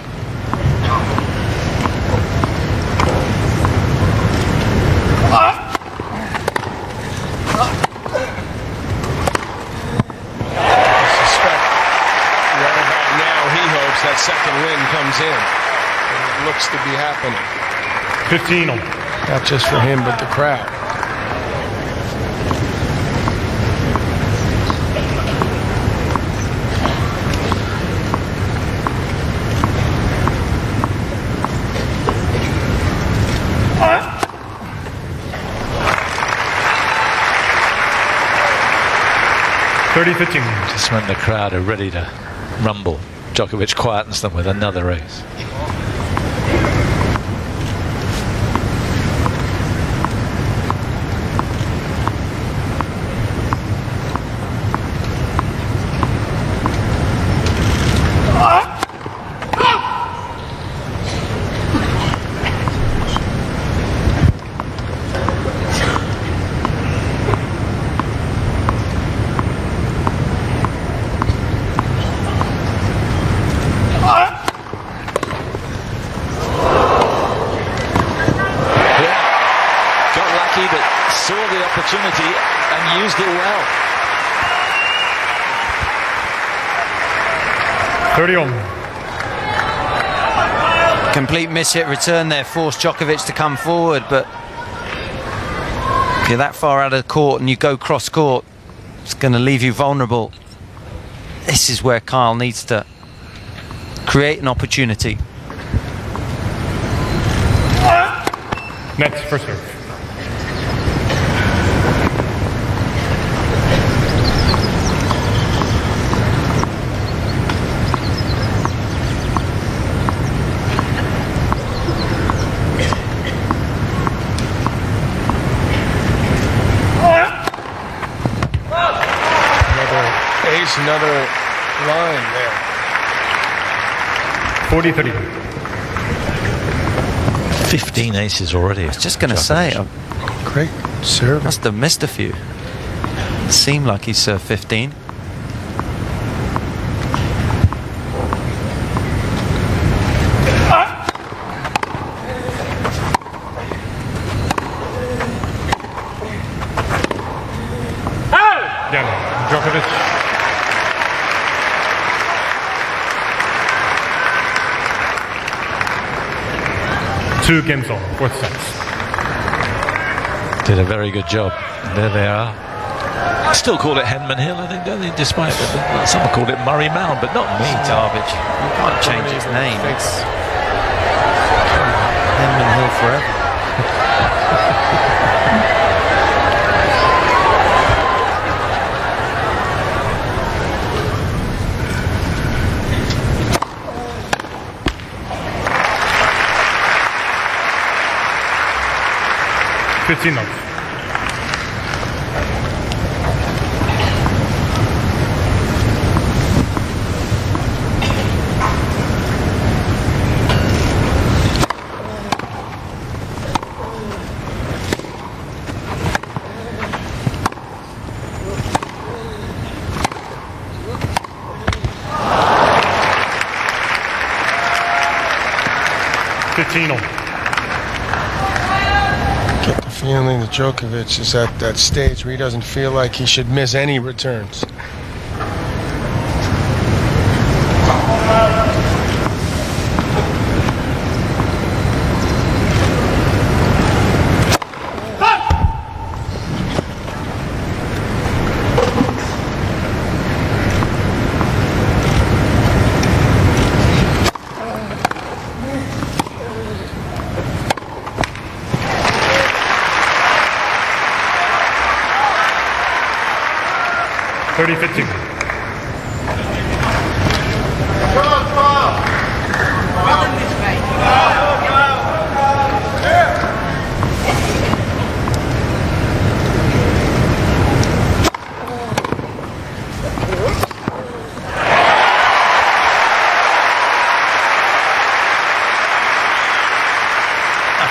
That second win comes in, and it looks to be happening. 15. Not just for him, but the crowd. Just when the crowd are ready to rumble, Djokovic quietens them with another race. Opportunity and used it well. 30-all. Complete miss-hit return there forced Djokovic to come forward, but if you're that far out of the court and you go cross-court, it's going to leave you vulnerable. This is where Kyle needs to create an opportunity. Nets first serve. Another line there. 40-30. 15 aces already. I was just going to say, Great serve. must have missed a few. It seemed like he served 15. Again, Djokovic. Two games on, fourth sets. Did a very good job. There they are. Still call it Henman Hill, I think, don't they? Despite that, some call it Murray Mound, but not me, Garbage. You can't change his name. It's Henman Hill forever. $15. Get the feeling that Djokovic is at that stage where he doesn't feel like he should miss any returns.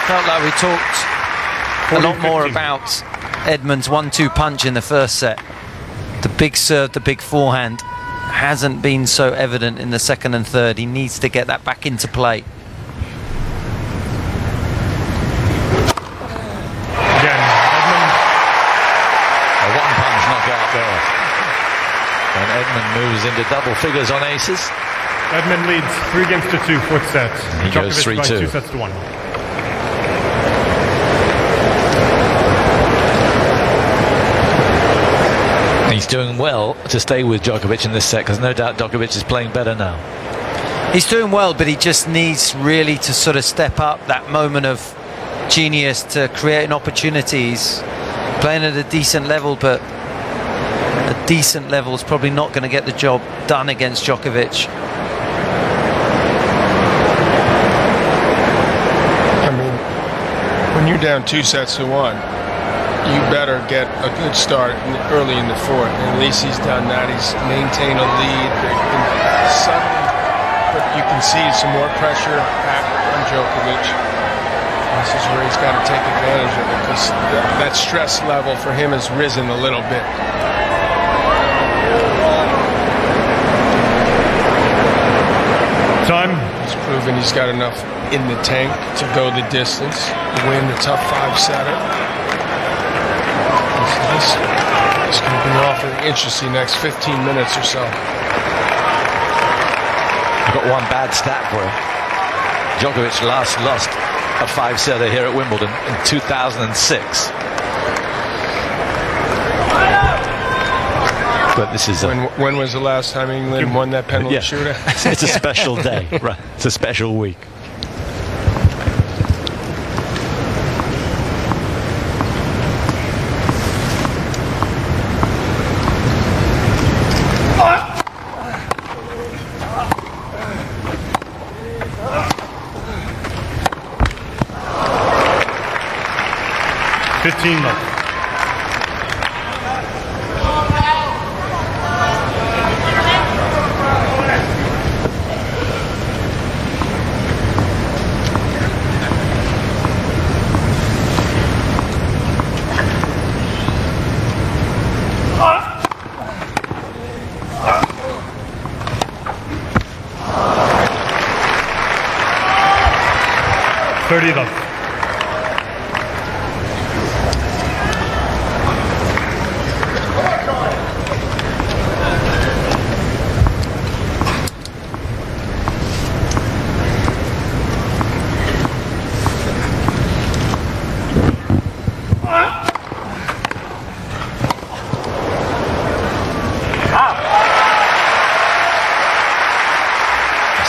Felt like we talked a lot more about Edmund's 1-2 punch in the first set. The big serve, the big forehand hasn't been so evident in the second and third. He needs to get that back into play. Again, Edmund. A one-punch knockout there. And Edmund moves into double figures on aces. Edmund leads 3-2, fourth set. He goes Djokovic by 3-2. 2-1. He's doing well to stay with Djokovic in this set because no doubt Djokovic is playing better now. He's doing well, but he just needs really to sort of step up that moment of genius to create an opportunity. He's playing at a decent level, but a decent level is probably not going to get the job done against Djokovic. I mean, when you're down 2-1, you better get a good start early in the fourth. And at least he's done that. He's maintained a lead. Suddenly, but you can see some more pressure back on Djokovic. This is where he's got to take advantage of it because that stress level for him has risen a little bit. Time. He's proven he's got enough in the tank to go the distance, win the tough 5-setter. This It's going to be awfully interesting next 15 minutes or so. I've got one bad stat for him. Djokovic last lost a 5-setter here at Wimbledon in 2006. But this is when was the last time England won that penalty shooter? It's a special day, right? It's a special week.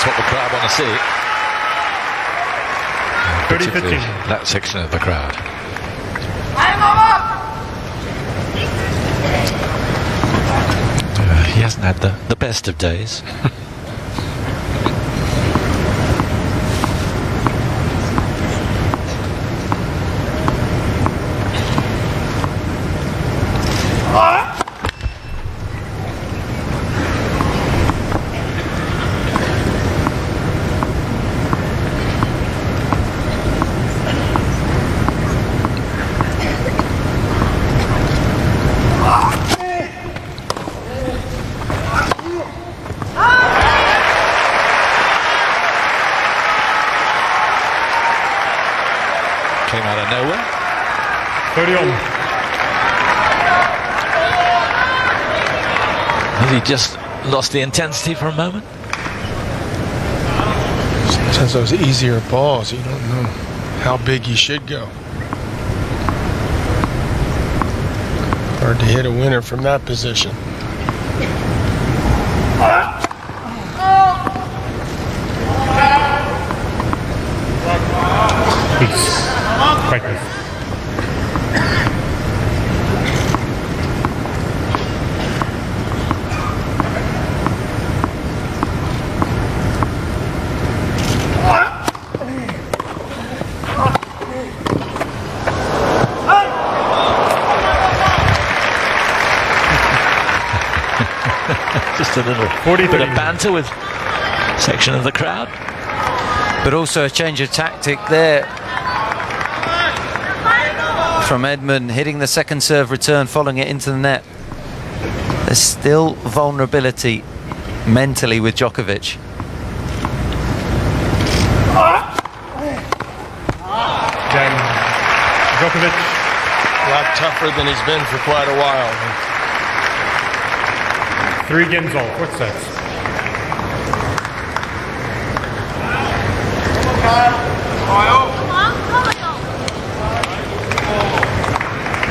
What the crowd want to see. 30-15. That section of the crowd. He hasn't had the best of days. Came out of nowhere. 30 Has he just lost the intensity for a moment? Sometimes those easier balls, you don't know how big you should go. Hard to hit a winner from that position. Peace. Practice. Just a little bit of banter with section of the crowd. But also a change of tactic there from Edmund, hitting the second serve return, following it into the net. There's still vulnerability mentally with Djokovic. Then Djokovic. A lot tougher than he's been for quite a while. 3 games all, quick sets.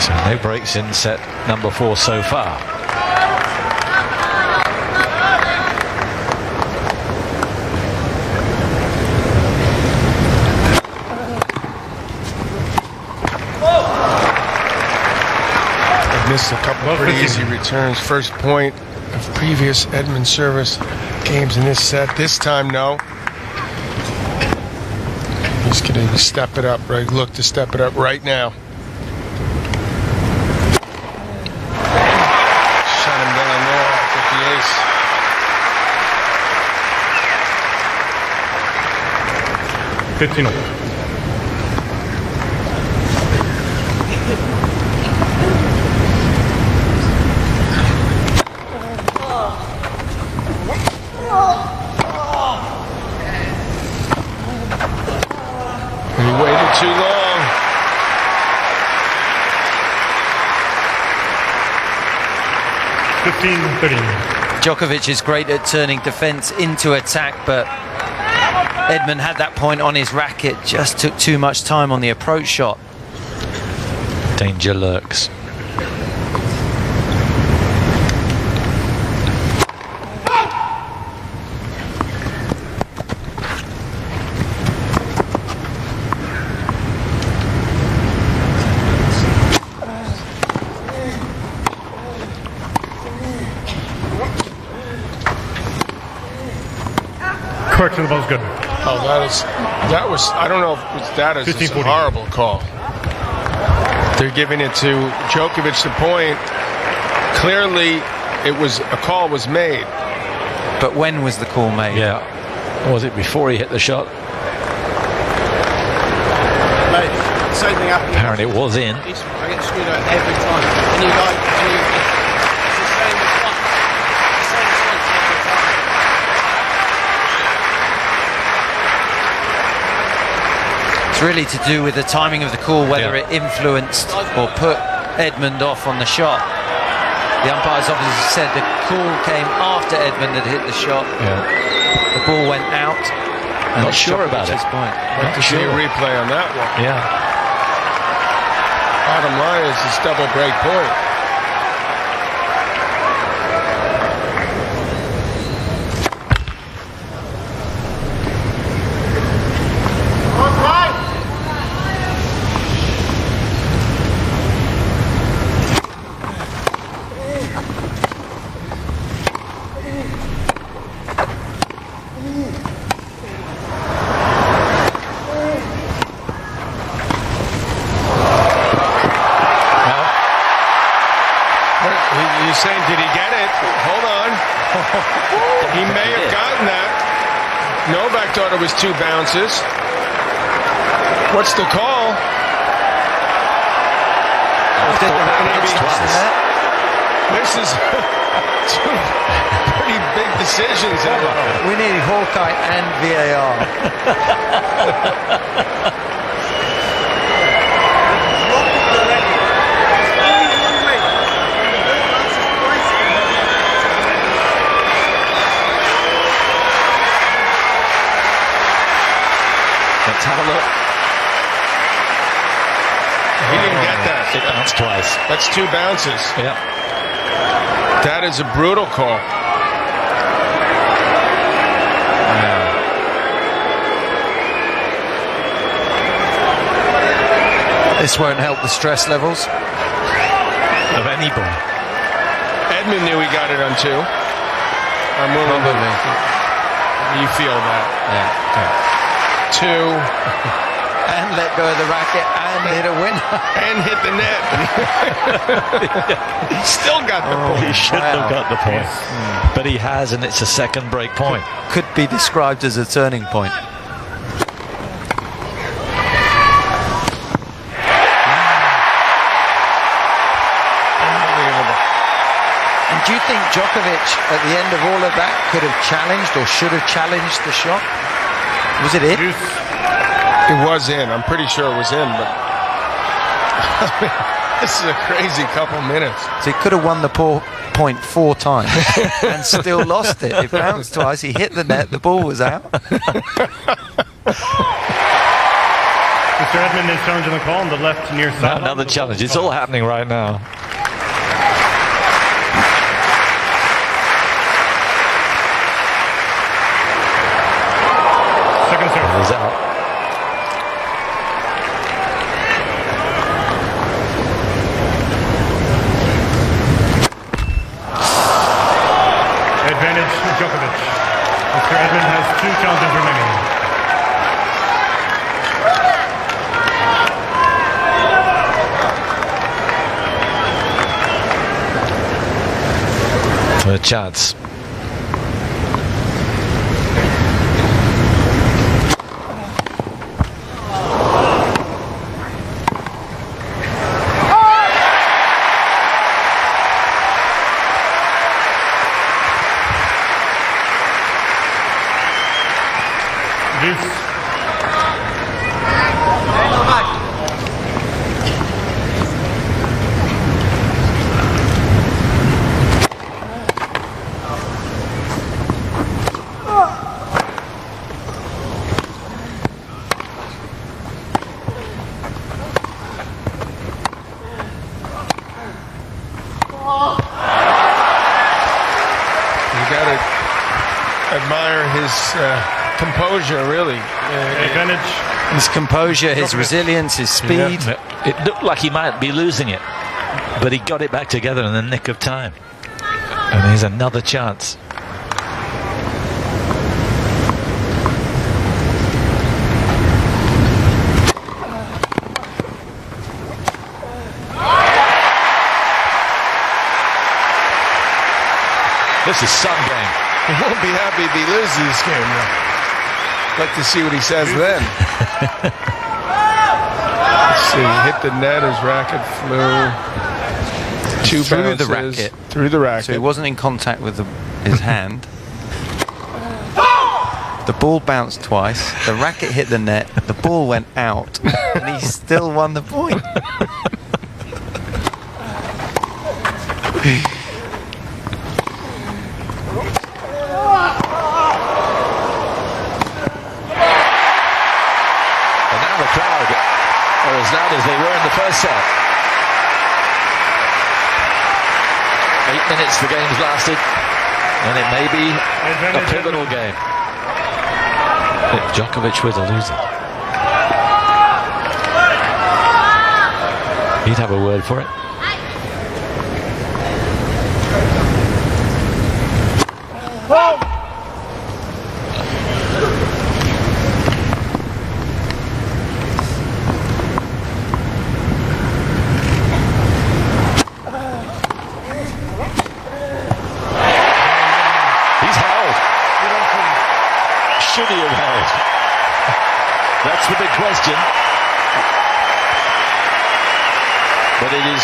So no breaks in set number 4 so far. Missed a couple of pretty easy returns. First point of previous Edmund service games in this set. This time, no. He's going to step it up, right? Look to step it up right now. Shut him down there with the ace. 15. He waited too long. 15-13. Djokovic is great at turning defence into attack, but Edmund had that point on his racket, just took too much time on the approach shot. Danger lurks. Correction, the ball's good. Oh, that was. I don't know if that is a 15-14. horrible call. They're giving it to Djokovic the point. Clearly, a call was made. But when was the call made? Yeah. Was it before he hit the shot? Mate, same thing happened. Apparently it was in. I get screwed out every time. And you like, it's the same as one. It's the same as once every time. It's really to do with the timing of the call, whether it influenced or put Edmund off on the shot. The umpires obviously said the call came after Edmund had hit the shot. Yeah. The ball went out. And Not it's sure about it. Djokovic's point. Like to see a replay on that one. Yeah. Bottom line is this double break point. He's saying, did he get it? Hold on. He may have gotten that. Novak thought it was 2 bounces. What's the call? This is 2 pretty big decisions. We need Hawkeye and VAR. Let's have a look. He didn't get that. It bounced twice. That's 2 bounces. Yeah. That is a brutal call. This won't help the stress levels. Of any ball. Edmund knew he got it on 2. I'm willing to. You feel that. Yeah. 2. And let go of the racket and hit a winner. And hit the net. Still got the point. He shouldn't have got the point. But he has, and it's a second break point. Could be described as a turning point. And do you think Djokovic, at the end of all of that, could have challenged or should have challenged the shot? Was it in? It was in. I'm pretty sure it was in, but this is a crazy couple minutes. So he could have won the point 4 times and still lost it. It bounced twice. He hit the net. The ball was out. Mr. Edmund is challenging the call on the left near side. Another challenge. It's all happening right now. Second serve. He's out. Advantage Djokovic. Mr. Edmund has 2 challenges remaining. For a chance. his composure, really. Advantage. His composure, his resilience, his speed. Yeah. It looked like he might be losing it, but he got it back together in the nick of time. And here's another chance. This is some game. He won't be happy if he loses this game, though. Like to see what he says then. Let's see, he hit the net, his racket flew. Two Through bounces. the racket. Through the racket. So he wasn't in contact with his hand. The ball bounced twice. The racket hit the net. The ball went out. And he still won the point. As loud as they were in the first set. 8 minutes the game's lasted, and it may be a pivotal game. If Djokovic were to lose it, he'd have a word for it. Should he have held? That's the big question. But it is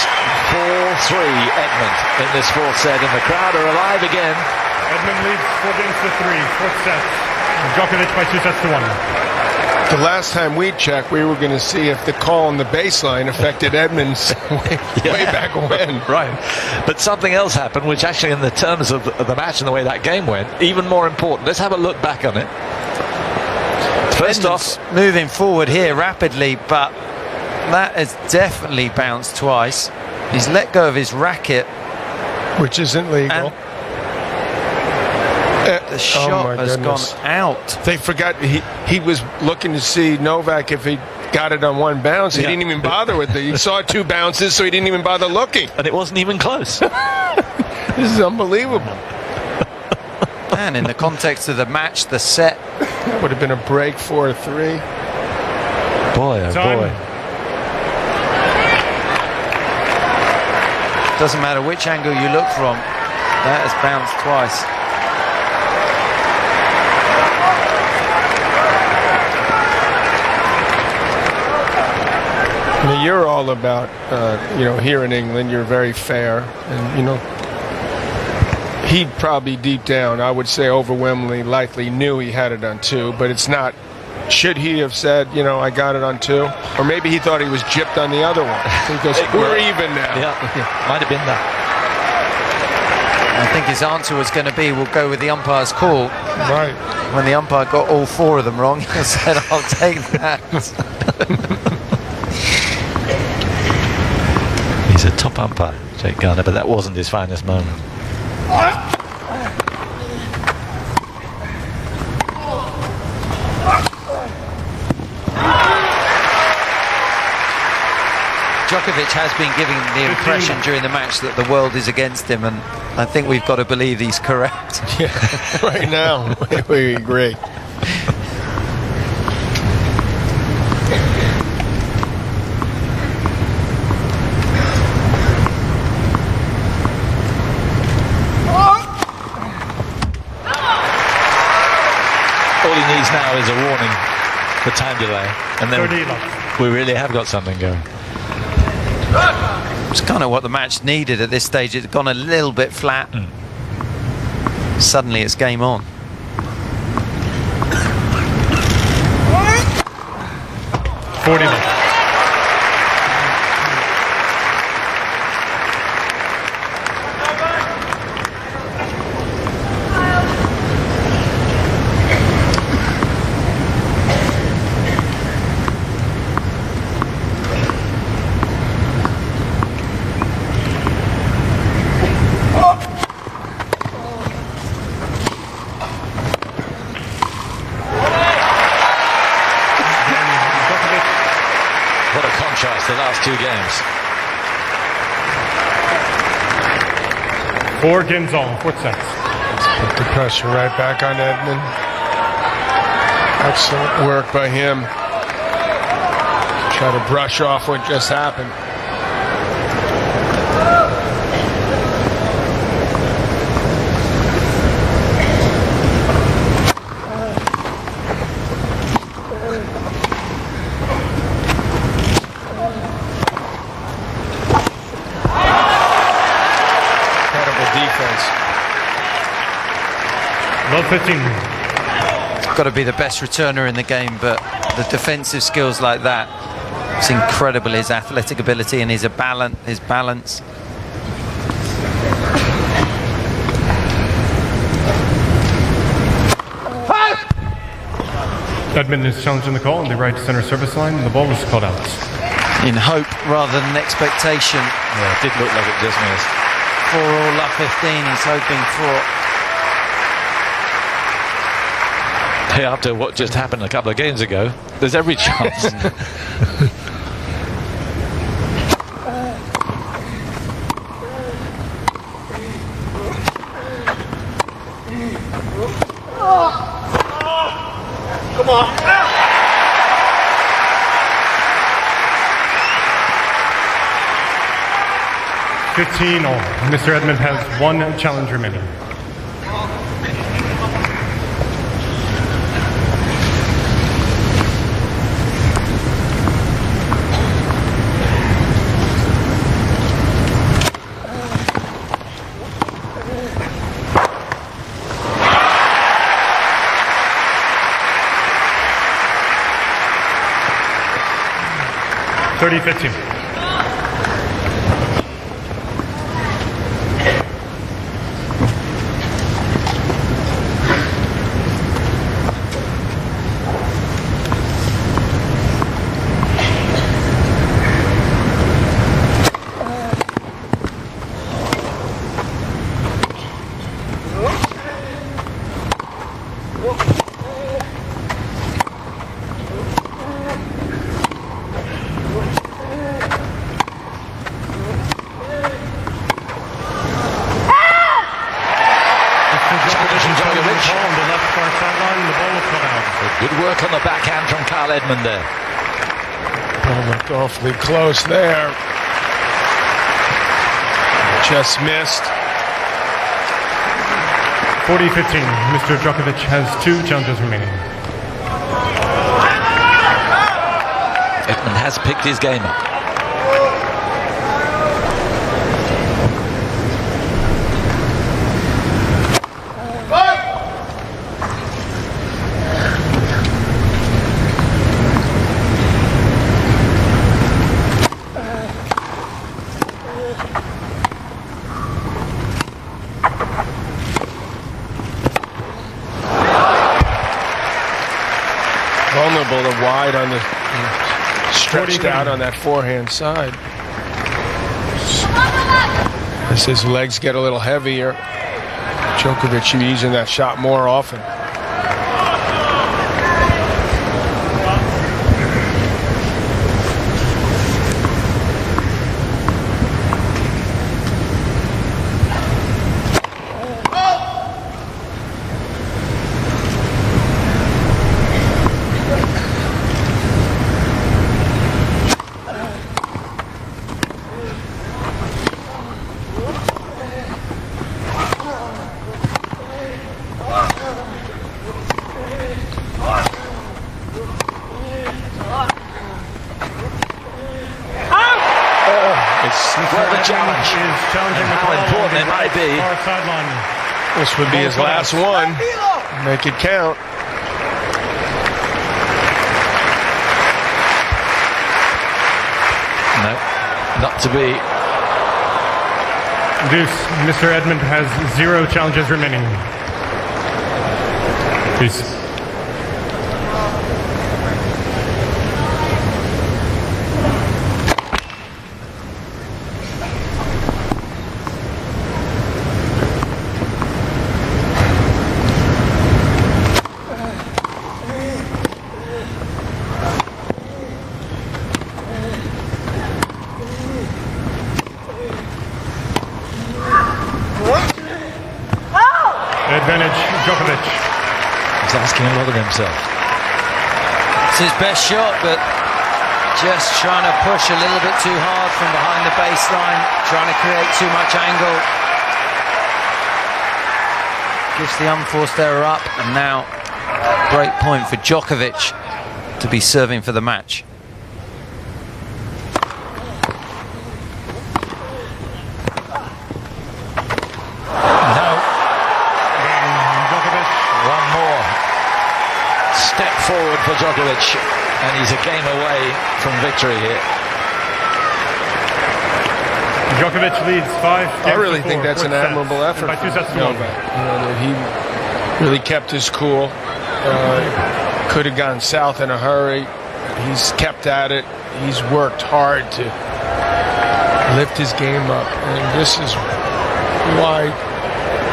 4-3 Edmund in this fourth set, and the crowd are alive again. Edmund leads 4 games to 3, fourth set. Djokovic by 2 sets to 1. The last time we checked, we were going to see if the call on the baseline affected Edmonds way back when. Right. But something else happened, which actually in the terms of the match and the way that game went, even more important. Let's have a look back on it. First off, moving forward here rapidly, but that has definitely bounced twice. He's let go of his racket, which isn't legal. The shot has gone out. They forgot he was looking to see Novak if he got it on one bounce. He didn't even bother with it. He saw 2 bounces, so he didn't even bother looking. And it wasn't even close. This is unbelievable. And in the context of the match, the set, that would have been a break 4-3. Boy, oh boy. Doesn't matter which angle you look from, that has bounced twice. I mean, you're all about, here in England, you're very fair. And, he probably deep down, I would say overwhelmingly likely knew he had it on 2, but it's not. Should he have said, I got it on 2? Or maybe he thought he was gypped on the other one. He goes, we're even now. Yeah, might have been that. I think his answer was going to be, we'll go with the umpire's call. Right. When the umpire got all 4 of them wrong, he said, I'll take that. He's a top umpire, Jake Garner, but that wasn't his finest moment. Djokovic has been giving the impression during the match that the world is against him, and I think we've got to believe he's correct. Yeah, right now, we agree. All he needs now is a warning for time delay, and then we really have got something going. It's kind of what the match needed at this stage. It's gone a little bit flat. Suddenly it's game on. what a contrast the last 2 games. 4 games all, 4 sets. Put the pressure right back on Edmund. Excellent work by him. Try to brush off what just happened. Love 15. Got to be the best returner in the game, but the defensive skills like that, it's incredible. His athletic ability and his balance. Edmund is challenging the call on the right center service line. The ball was called out. In hope rather than expectation. Yeah, it did look like it just missed. 4-all, love 15. He's hoping for. Hey, after what just happened a couple of games ago, there's every chance. Come on. 15-all. Mr. Edmund has 1 challenge remaining. $30-15. Good work on the backhand from Carl Edmund there. Ball looked awfully close there. Just missed. 40-15. Mr. Djokovic has 2 challenges remaining. Edmund has picked his game up. Vulnerable to wide on the stretched out on that forehand side. As his legs get a little heavier, Djokovic using that shot more often. Well, the challenge is challenging and the how call important on it the might be. far sideline. This would be his last one. Make it count. No, not to be. Deuce, Mr. Edmund has 0 challenges remaining. Deuce. Djokovic. He's asking a lot of himself. It's his best shot, but just trying to push a little bit too hard from behind the baseline, trying to create too much angle. Gives the unforced error up, and now break point for Djokovic to be serving for the match. Step forward for Djokovic, and he's a game away from victory here. Djokovic leads 5 games I really to 4, think that's an admirable effort by 2 sets to 1. that he really kept his cool. Could have gone south in a hurry. He's kept at it. He's worked hard to lift his game up, and this is why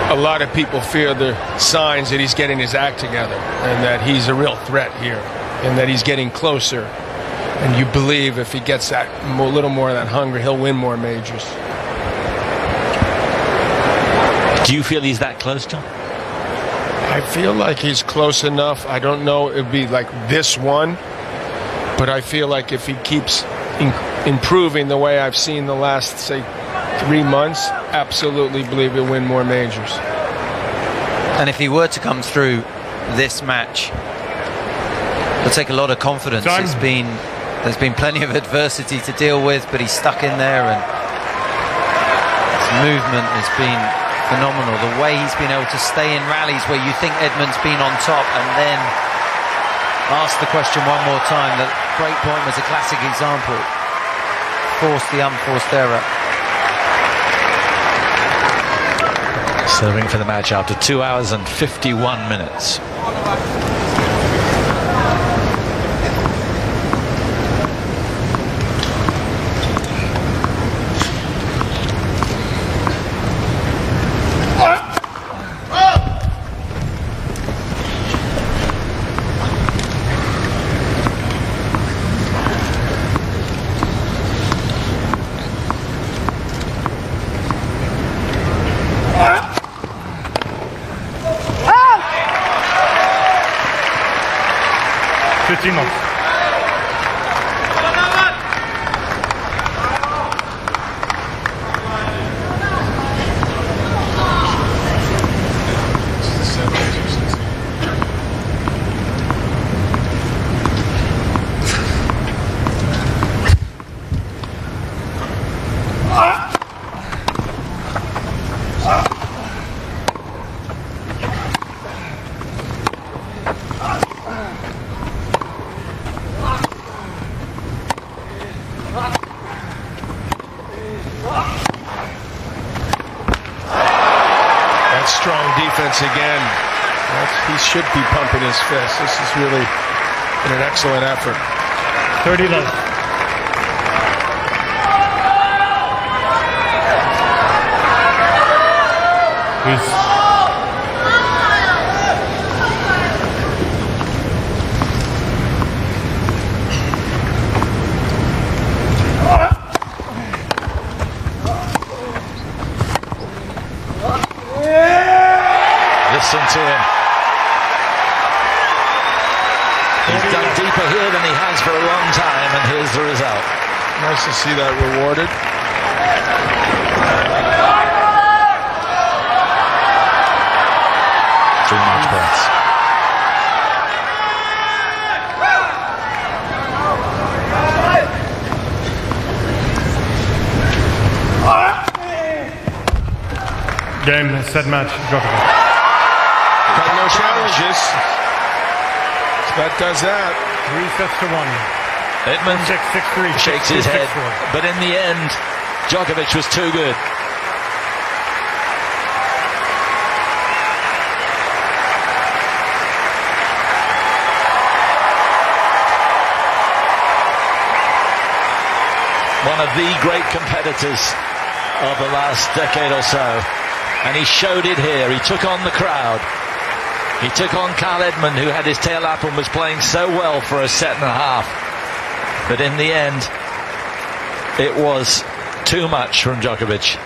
a lot of people fear the signs that he's getting his act together and that he's a real threat here and that he's getting closer. And you believe if he gets that little more of that hunger, he'll win more majors. Do you feel he's that close to him? I feel like he's close enough. I don't know it would be like this one, but I feel like if he keeps improving the way I've seen the last, say, 3 months, absolutely believe he'll win more majors. And if he were to come through this match, it'll take a lot of confidence. There's been plenty of adversity to deal with, but he's stuck in there, and his movement has been phenomenal. The way he's been able to stay in rallies where you think Edmund's been on top and then ask the question one more time. The break point was a classic example. Forced the unforced error. Serving for the match after 2 hours and 51 minutes. Again, he should be pumping his fist. This is really an excellent effort. 30 left. Listen to him. He's done deeper here than he has for a long time, and here's the result. Nice to see that rewarded. Too much points. Game, set match, Djokovic. Got no challenges. That does that. 3 sets to 1. Edmund 6-3, shakes his head, but in the end, Djokovic was too good. One of the great competitors of the last decade or so, and he showed it here. He took on the crowd. He took on Carl Edmund, who had his tail up and was playing so well for a set and a half. But in the end, it was too much from Djokovic.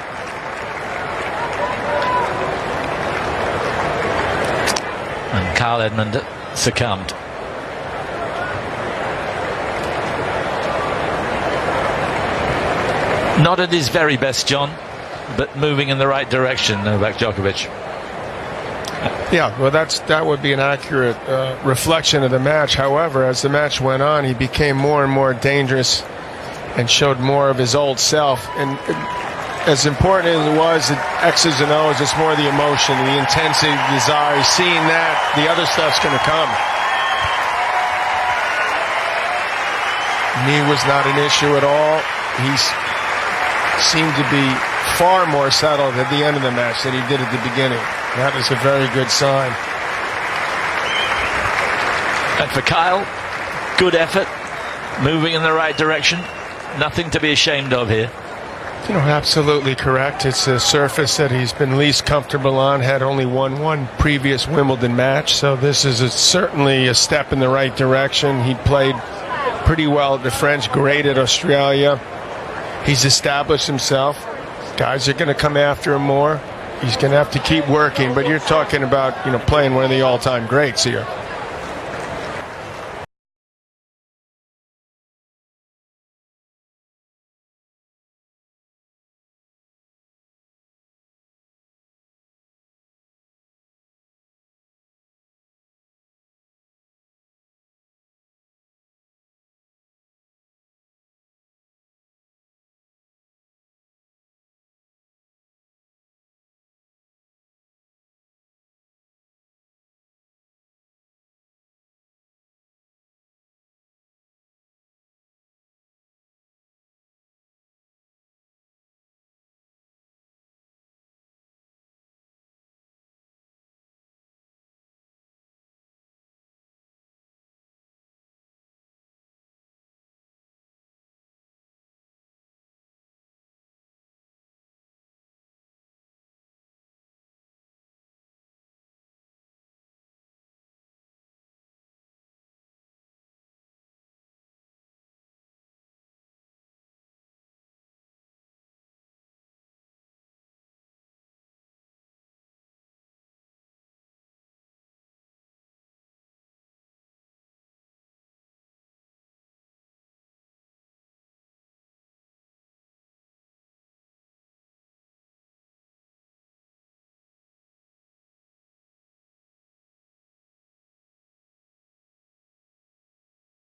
And Kyle Edmund succumbed. Not at his very best, John, but moving in the right direction, Novak Djokovic. Yeah, well, that would be an accurate reflection of the match. However, as the match went on, he became more and more dangerous and showed more of his old self. And as important as it was, the X's and O's, it's more the emotion, the intensity, the desire. Seeing that, the other stuff's going to come. Knee was not an issue at all. He seemed to be far more settled at the end of the match than he did at the beginning. That is a very good sign. And for Kyle, good effort, moving in the right direction. Nothing to be ashamed of here. You know, absolutely correct. It's a surface that he's been least comfortable on, had only won one previous Wimbledon match, so this is certainly a step in the right direction. He played pretty well at the French, great at Australia. He's established himself. Guys are going to come after him more. He's going to have to keep working, but you're talking about, you know, playing one of the all-time greats here.